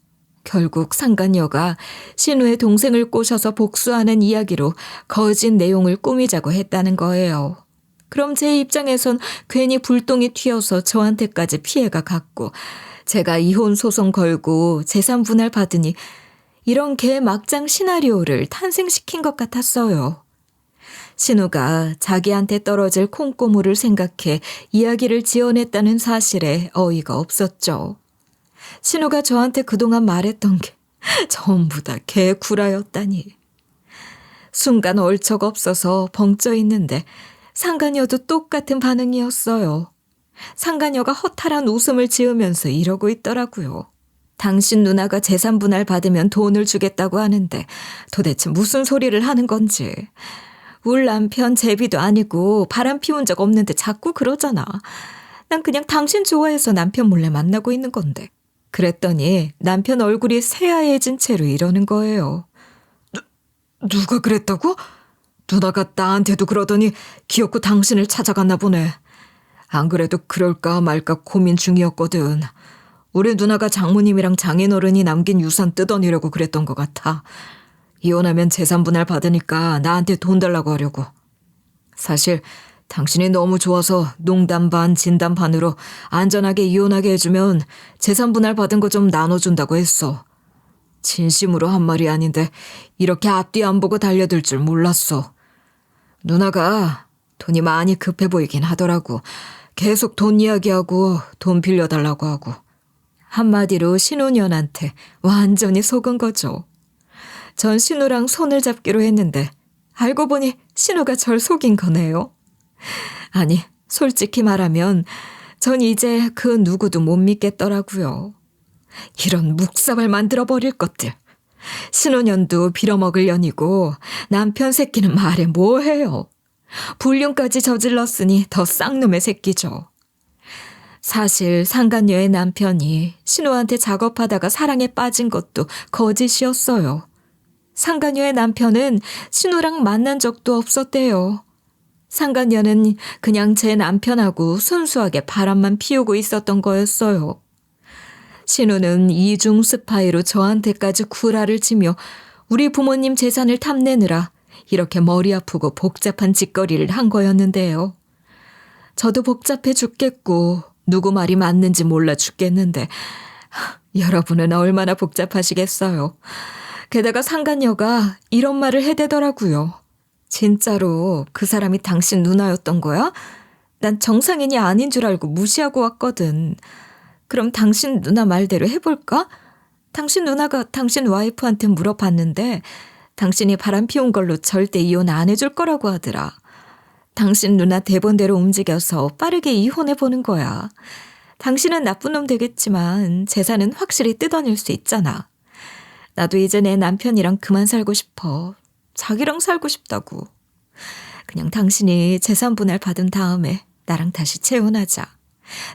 결국 상간녀가 신우의 동생을 꼬셔서 복수하는 이야기로 거짓 내용을 꾸미자고 했다는 거예요. 그럼 제 입장에선 괜히 불똥이 튀어서 저한테까지 피해가 갔고 제가 이혼 소송 걸고 재산 분할 받으니 이런 개막장 시나리오를 탄생시킨 것 같았어요. 신우가 자기한테 떨어질 콩고물을 생각해 이야기를 지어냈다는 사실에 어이가 없었죠. 신우가 저한테 그동안 말했던 게 전부 다 개구라였다니. 순간 얼척 없어서 벙쪄 있는데 상간녀도 똑같은 반응이었어요. 상간녀가 허탈한 웃음을 지으면서 이러고 있더라고요. 당신 누나가 재산 분할 받으면 돈을 주겠다고 하는데 도대체 무슨 소리를 하는 건지. 울 남편 제비도 아니고 바람 피운 적 없는데 자꾸 그러잖아. 난 그냥 당신 좋아해서 남편 몰래 만나고 있는 건데. 그랬더니 남편 얼굴이 새하얘진 채로 이러는 거예요. 누가 그랬다고? 누나가 나한테도 그러더니 기어코 당신을 찾아갔나 보네. 안 그래도 그럴까 말까 고민 중이었거든. 우리 누나가 장모님이랑 장인어른이 남긴 유산 뜯어내려고 그랬던 것 같아. 이혼하면 재산 분할 받으니까 나한테 돈 달라고 하려고. 사실 당신이 너무 좋아서 농담 반 진담 반으로 안전하게 이혼하게 해주면 재산 분할 받은 거 좀 나눠준다고 했어. 진심으로 한 말이 아닌데 이렇게 앞뒤 안 보고 달려들 줄 몰랐어. 누나가 돈이 많이 급해 보이긴 하더라고. 계속 돈 이야기하고 돈 빌려달라고 하고. 한마디로 신혼년한테 완전히 속은 거죠. 전 신우랑 손을 잡기로 했는데 알고 보니 신우가 절 속인 거네요. 아니, 솔직히 말하면 전 이제 그 누구도 못 믿겠더라고요. 이런 묵사발 만들어버릴 것들. 신혼년도 빌어먹을 년이고 남편 새끼는 말해 뭐해요. 불륜까지 저질렀으니 더 쌍놈의 새끼죠. 사실 상간녀의 남편이 신우한테 작업하다가 사랑에 빠진 것도 거짓이었어요. 상간녀의 남편은 신우랑 만난 적도 없었대요. 상간녀는 그냥 제 남편하고 순수하게 바람만 피우고 있었던 거였어요. 신우는 이중 스파이로 저한테까지 구라를 치며 우리 부모님 재산을 탐내느라 이렇게 머리 아프고 복잡한 짓거리를 한 거였는데요. 저도 복잡해 죽겠고 누구 말이 맞는지 몰라 죽겠는데 여러분은 얼마나 복잡하시겠어요. 게다가 상간녀가 이런 말을 해대더라고요. 진짜로 그 사람이 당신 누나였던 거야? 난 정상인이 아닌 줄 알고 무시하고 왔거든. 그럼 당신 누나 말대로 해볼까? 당신 누나가 당신 와이프한테 물어봤는데 당신이 바람 피운 걸로 절대 이혼 안 해줄 거라고 하더라. 당신 누나 대본대로 움직여서 빠르게 이혼해보는 거야. 당신은 나쁜 놈 되겠지만 재산은 확실히 뜯어낼 수 있잖아. 나도 이제 내 남편이랑 그만 살고 싶어. 자기랑 살고 싶다고. 그냥 당신이 재산 분할 받은 다음에 나랑 다시 재혼하자.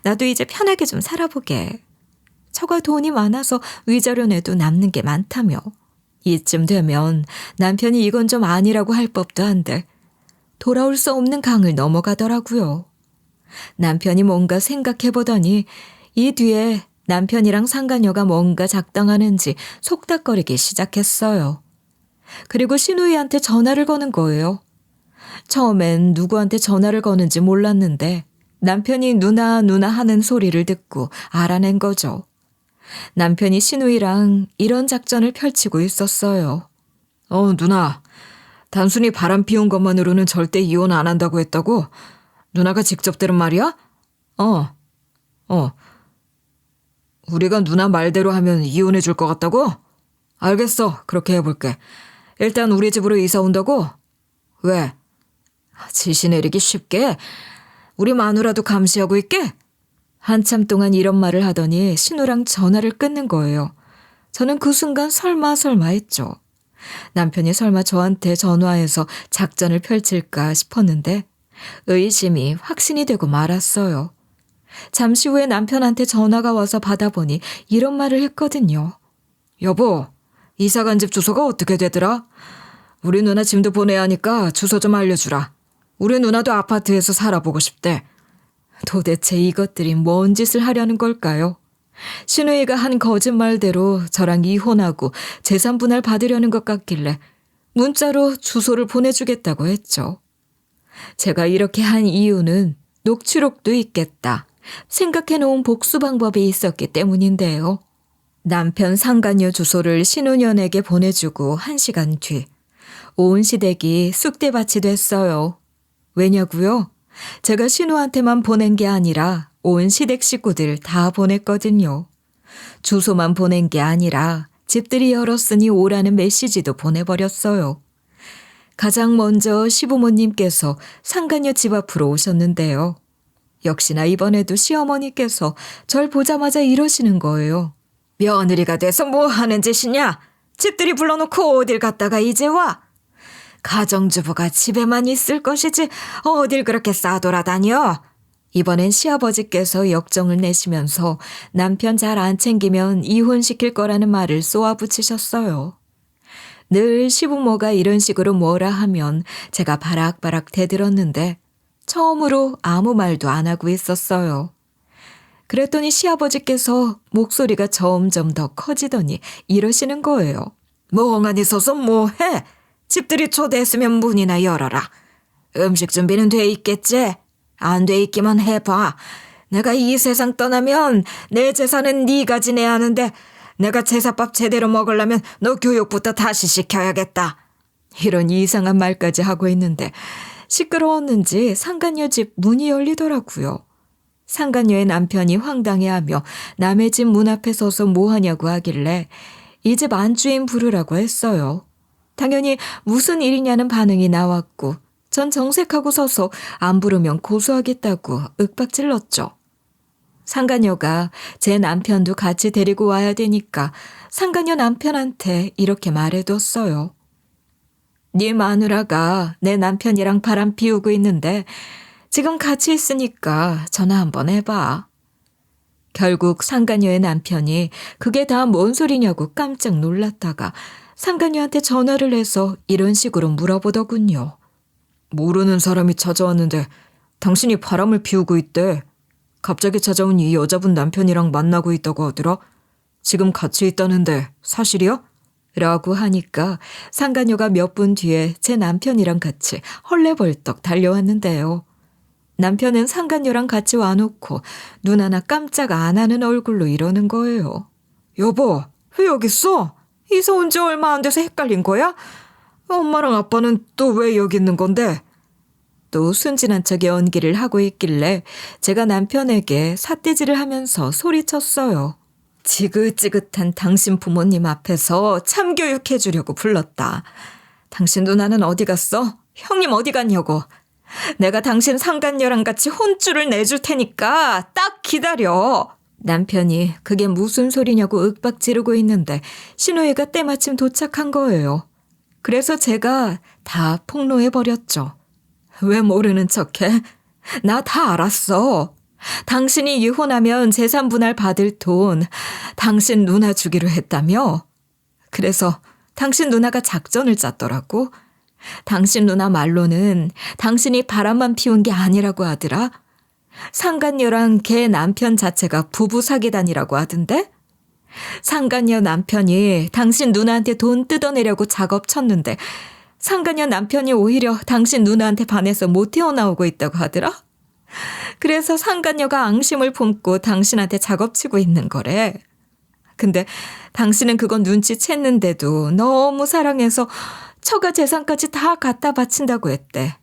나도 이제 편하게 좀 살아보게. 처가 돈이 많아서 위자료 내도 남는 게 많다며. 이쯤 되면 남편이 이건 좀 아니라고 할 법도 한데 돌아올 수 없는 강을 넘어가더라고요. 남편이 뭔가 생각해보더니 이 뒤에 남편이랑 상간녀가 뭔가 작당하는지 속닥거리기 시작했어요. 그리고 신우이한테 전화를 거는 거예요. 처음엔 누구한테 전화를 거는지 몰랐는데 남편이 누나 하는 소리를 듣고 알아낸 거죠. 남편이 신우이랑 이런 작전을 펼치고 있었어요. 누나, 단순히 바람 피운 것만으로는 절대 이혼 안 한다고 했다고? 누나가 직접 들은 말이야? 우리가 누나 말대로 하면 이혼해 줄 것 같다고? 알겠어, 그렇게 해볼게. 일단 우리 집으로 이사 온다고? 왜? 지시 내리기 쉽게? 우리 마누라도 감시하고 있게? 한참 동안 이런 말을 하더니 신우랑 전화를 끊는 거예요. 저는 그 순간 설마 했죠. 남편이 설마 저한테 전화해서 작전을 펼칠까 싶었는데 의심이 확신이 되고 말았어요. 잠시 후에 남편한테 전화가 와서 받아보니 이런 말을 했거든요. 여보, 이사 간 집 주소가 어떻게 되더라? 우리 누나 짐도 보내야 하니까 주소 좀 알려주라. 우리 누나도 아파트에서 살아보고 싶대. 도대체 이것들이 뭔 짓을 하려는 걸까요? 신우이가 한 거짓말대로 저랑 이혼하고 재산 분할 받으려는 것 같길래 문자로 주소를 보내주겠다고 했죠. 제가 이렇게 한 이유는 녹취록도 있겠다 생각해놓은 복수 방법이 있었기 때문인데요. 남편 상간녀 주소를 신우년에게 보내주고 1시간 뒤 온 시댁이 쑥대밭이 됐어요. 왜냐고요? 제가 신우한테만 보낸 게 아니라 온 시댁 식구들 다 보냈거든요. 주소만 보낸 게 아니라 집들이 열었으니 오라는 메시지도 보내버렸어요. 가장 먼저 시부모님께서 상간녀 집 앞으로 오셨는데요. 역시나 이번에도 시어머니께서 절 보자마자 이러시는 거예요. 며느리가 돼서 뭐 하는 짓이냐? 집들이 불러놓고 어딜 갔다가 이제 와? 가정주부가 집에만 있을 것이지 어딜 그렇게 싸돌아다녀? 이번엔 시아버지께서 역정을 내시면서 남편 잘 안 챙기면 이혼시킬 거라는 말을 쏘아붙이셨어요. 늘 시부모가 이런 식으로 뭐라 하면 제가 바락바락 대들었는데 처음으로 아무 말도 안 하고 있었어요. 그랬더니 시아버지께서 목소리가 점점 더 커지더니 이러시는 거예요. 멍하니 서서 뭐해? 집들이 초대했으면 문이나 열어라. 음식 준비는 돼 있겠지? 안 돼 있기만 해봐. 내가 이 세상 떠나면 내 재산은 네가 지내야 하는데 내가 제사밥 제대로 먹으려면 너 교육부터 다시 시켜야겠다. 이런 이상한 말까지 하고 있는데 시끄러웠는지 상간녀 집 문이 열리더라고요. 상간녀의 남편이 황당해하며 남의 집 문 앞에 서서 뭐하냐고 하길래 이 집 안주인 부르라고 했어요. 당연히 무슨 일이냐는 반응이 나왔고 전 정색하고 서서 안 부르면 고소하겠다고 윽박질렀죠. 상간녀가 제 남편도 같이 데리고 와야 되니까 상간녀 남편한테 이렇게 말해뒀어요. 네 마누라가 내 남편이랑 바람 피우고 있는데 지금 같이 있으니까 전화 한번 해봐. 결국 상간녀의 남편이 그게 다 뭔 소리냐고 깜짝 놀랐다가 상간녀한테 전화를 해서 이런 식으로 물어보더군요. 모르는 사람이 찾아왔는데 당신이 바람을 피우고 있대. 갑자기 찾아온 이 여자분 남편이랑 만나고 있다고 하더라. 지금 같이 있다는데 사실이야? 라고 하니까 상간녀가 몇 분 뒤에 제 남편이랑 같이 헐레벌떡 달려왔는데요. 남편은 상간녀랑 같이 와놓고 눈 하나 깜짝 안 하는 얼굴로 이러는 거예요. 여보, 왜 여기 있어? 이사 온 지 얼마 안 돼서 헷갈린 거야? 엄마랑 아빠는 또 왜 여기 있는 건데? 또 순진한 척 연기를 하고 있길래 제가 남편에게 삿대질을 하면서 소리쳤어요. 지긋지긋한 당신 부모님 앞에서 참교육해 주려고 불렀다. 당신 누나는 어디 갔어? 형님 어디 갔냐고. 내가 당신 상간녀랑 같이 혼쭐을 내줄 테니까 딱 기다려. 남편이 그게 무슨 소리냐고 윽박 지르고 있는데 신우이가 때마침 도착한 거예요. 그래서 제가 다 폭로해버렸죠. 왜 모르는 척해? 나 다 알았어. 당신이 이혼하면 재산 분할 받을 돈 당신 누나 주기로 했다며? 그래서 당신 누나가 작전을 짰더라고. 당신 누나 말로는 당신이 바람만 피운 게 아니라고 하더라. 상간녀랑 걔 남편 자체가 부부 사기단이라고 하던데? 상간녀 남편이 당신 누나한테 돈 뜯어내려고 작업 쳤는데 상간녀 남편이 오히려 당신 누나한테 반해서 못 헤어나오고 있다고 하더라? 그래서 상간녀가 앙심을 품고 당신한테 작업치고 있는 거래. 근데 당신은 그건 눈치챘는데도 너무 사랑해서 처가 재산까지 다 갖다 바친다고 했대.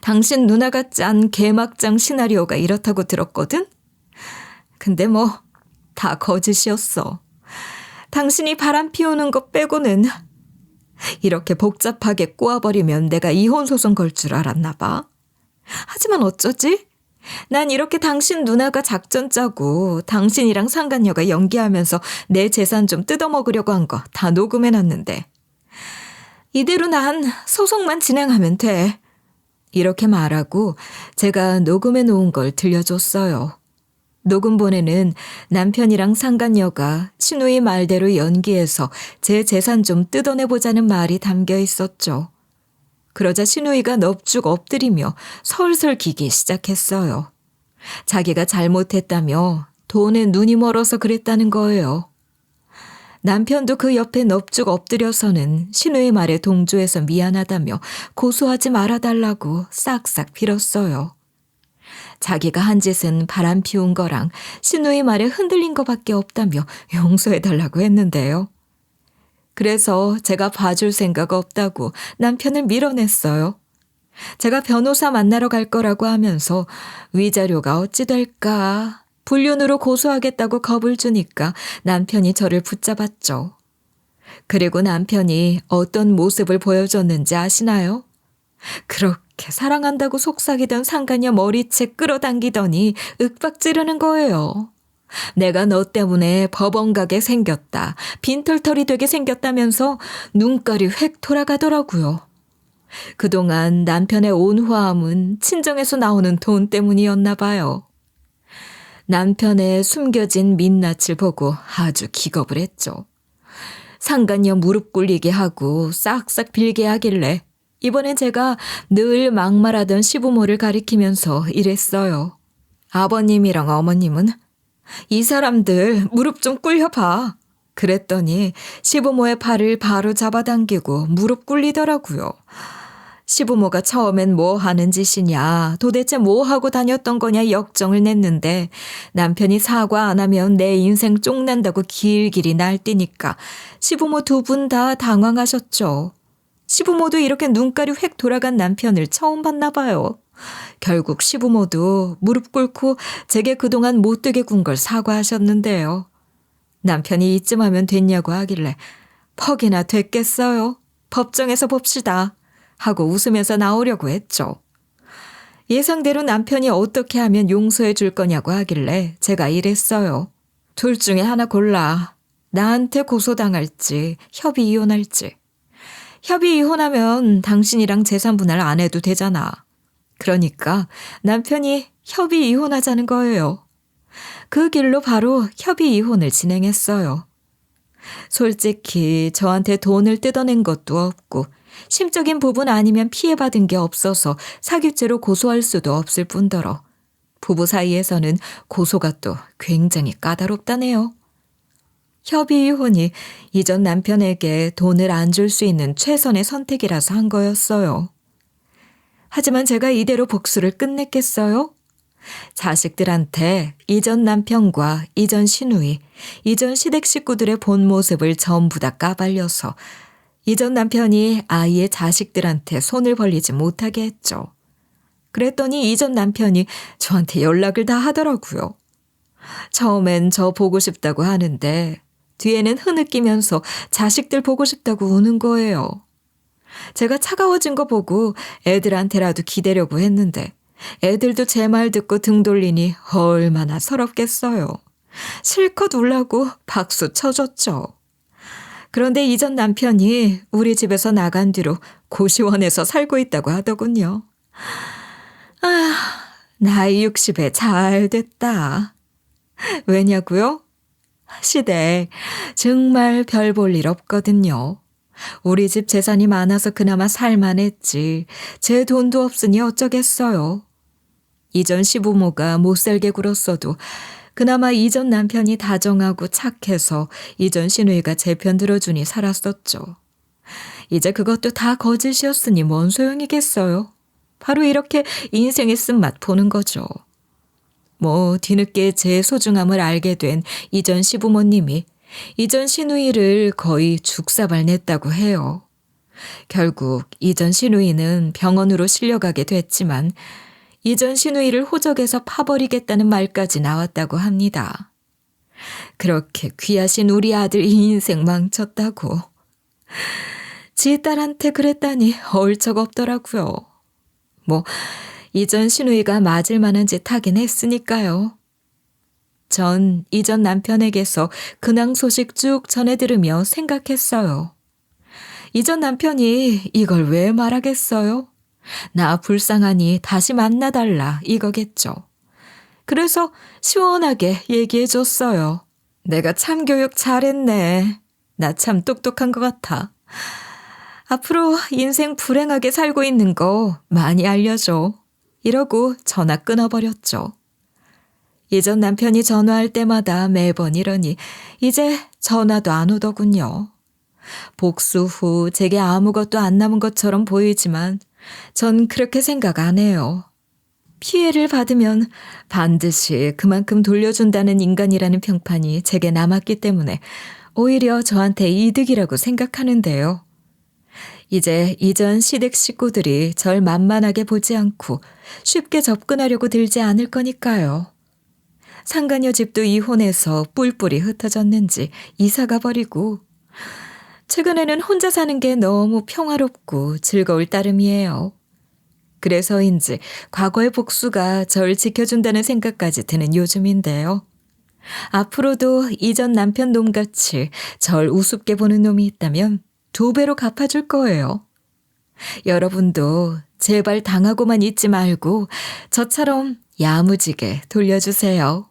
당신 누나가 짠 개막장 시나리오가 이렇다고 들었거든? 근데 뭐 다 거짓이었어. 당신이 바람 피우는 것 빼고는 이렇게 복잡하게 꼬아버리면 내가 이혼 소송 걸 줄 알았나 봐. 하지만 어쩌지? 난 이렇게 당신 누나가 작전 짜고 당신이랑 상간녀가 연기하면서 내 재산 좀 뜯어먹으려고 한 거 다 녹음해놨는데 이대로 난 소송만 진행하면 돼. 이렇게 말하고 제가 녹음해 놓은 걸 들려줬어요. 녹음본에는 남편이랑 상간녀가 신우이 말대로 연기해서 제 재산 좀 뜯어내보자는 말이 담겨 있었죠. 그러자 신우이가 넙죽 엎드리며 설설 기기 시작했어요. 자기가 잘못했다며 돈에 눈이 멀어서 그랬다는 거예요. 남편도 그 옆에 넙죽 엎드려서는 신우이 말에 동조해서 미안하다며 고소하지 말아달라고 싹싹 빌었어요. 자기가 한 짓은 바람 피운 거랑 신우이 말에 흔들린 거밖에 없다며 용서해달라고 했는데요. 그래서 제가 봐줄 생각 없다고 남편을 밀어냈어요. 제가 변호사 만나러 갈 거라고 하면서 위자료가 어찌 될까 불륜으로 고소하겠다고 겁을 주니까 남편이 저를 붙잡았죠. 그리고 남편이 어떤 모습을 보여줬는지 아시나요? 그렇게 사랑한다고 속삭이던 상간녀 머리채 끌어당기더니 윽박 지르는 거예요. 내가 너 때문에 법원 가게 생겼다. 빈털털이 되게 생겼다면서 눈깔이 획 돌아가더라고요. 그동안 남편의 온화함은 친정에서 나오는 돈 때문이었나 봐요. 남편의 숨겨진 민낯을 보고 아주 기겁을 했죠. 상간녀 무릎 꿇리게 하고 싹싹 빌게 하길래 이번엔 제가 늘 막말하던 시부모를 가리키면서 이랬어요. 아버님이랑 어머님은 이 사람들 무릎 좀 꿇려봐. 그랬더니 시부모의 팔을 바로 잡아당기고 무릎 꿇리더라고요. 시부모가 처음엔 뭐 하는 짓이냐, 도대체 뭐 하고 다녔던 거냐 역정을 냈는데 남편이 사과 안 하면 내 인생 쪽난다고 길길이 날뛰니까 시부모 두 분 다 당황하셨죠. 시부모도 이렇게 눈깔이 획 돌아간 남편을 처음 봤나 봐요. 결국 시부모도 무릎 꿇고 제게 그동안 못되게 군 걸 사과하셨는데요. 남편이 이쯤 하면 됐냐고 하길래 퍽이나 됐겠어요. 법정에서 봅시다. 하고 웃으면서 나오려고 했죠. 예상대로 남편이 어떻게 하면 용서해 줄 거냐고 하길래 제가 이랬어요. 둘 중에 하나 골라. 나한테 고소당할지 협의 이혼할지. 협의 이혼하면 당신이랑 재산 분할 안 해도 되잖아. 그러니까 남편이 협의 이혼하자는 거예요. 그 길로 바로 협의 이혼을 진행했어요. 솔직히 저한테 돈을 뜯어낸 것도 없고 심적인 부분 아니면 피해받은 게 없어서 사기죄로 고소할 수도 없을 뿐더러 부부 사이에서는 고소가 또 굉장히 까다롭다네요. 협의 이혼이 이전 남편에게 돈을 안 줄 수 있는 최선의 선택이라서 한 거였어요. 하지만 제가 이대로 복수를 끝냈겠어요? 자식들한테 이전 남편과 이전 시누이, 이전 시댁 식구들의 본 모습을 전부 다 까발려서 이전 남편이 아이의 자식들한테 손을 벌리지 못하게 했죠. 그랬더니 이전 남편이 저한테 연락을 다 하더라고요. 처음엔 저 보고 싶다고 하는데 뒤에는 흐느끼면서 자식들 보고 싶다고 우는 거예요. 제가 차가워진 거 보고 애들한테라도 기대려고 했는데 애들도 제 말 듣고 등 돌리니 얼마나 서럽겠어요. 실컷 울라고 박수 쳐줬죠. 그런데 이전 남편이 우리 집에서 나간 뒤로 고시원에서 살고 있다고 하더군요. 아, 나이 60에 잘 됐다. 왜냐고요? 시댁 정말 별 볼 일 없거든요. 우리 집 재산이 많아서 그나마 살만했지 제 돈도 없으니 어쩌겠어요. 이전 시부모가 못살게 굴었어도 그나마 이전 남편이 다정하고 착해서 이전 시누이가 제 편 들어주니 살았었죠. 이제 그것도 다 거짓이었으니 뭔 소용이겠어요. 바로 이렇게 인생의 쓴맛 보는 거죠. 뭐 뒤늦게 제 소중함을 알게 된 이전 시부모님이 이전 시누이를 거의 죽사발 냈다고 해요. 결국 이전 시누이는 병원으로 실려가게 됐지만 이전 시누이를 호적에서 파버리겠다는 말까지 나왔다고 합니다. 그렇게 귀하신 우리 아들 인생 망쳤다고. 지 딸한테 그랬다니 얼척 없더라고요. 뭐 이전 시누이가 맞을 만한 짓 하긴 했으니까요. 전 이전 남편에게서 근황 소식 쭉 전해 들으며 생각했어요. 이전 남편이 이걸 왜 말하겠어요? 나 불쌍하니 다시 만나달라 이거겠죠. 그래서 시원하게 얘기해줬어요. 내가 참 교육 잘했네. 나 참 똑똑한 것 같아. 앞으로 인생 불행하게 살고 있는 거 많이 알려줘. 이러고 전화 끊어버렸죠. 예전 남편이 전화할 때마다 매번 이러니 이제 전화도 안 오더군요. 복수 후 제게 아무것도 안 남은 것처럼 보이지만 전 그렇게 생각 안 해요. 피해를 받으면 반드시 그만큼 돌려준다는 인간이라는 평판이 제게 남았기 때문에 오히려 저한테 이득이라고 생각하는데요. 이제 이전 시댁 식구들이 절 만만하게 보지 않고 쉽게 접근하려고 들지 않을 거니까요. 상간녀 집도 이혼해서 뿔뿔이 흩어졌는지 이사가 버리고 최근에는 혼자 사는 게 너무 평화롭고 즐거울 따름이에요. 그래서인지 과거의 복수가 절 지켜준다는 생각까지 드는 요즘인데요. 앞으로도 이전 남편 놈같이 절 우습게 보는 놈이 있다면 2배로 갚아줄 거예요. 여러분도 제발 당하고만 있지 말고 저처럼 야무지게 돌려주세요.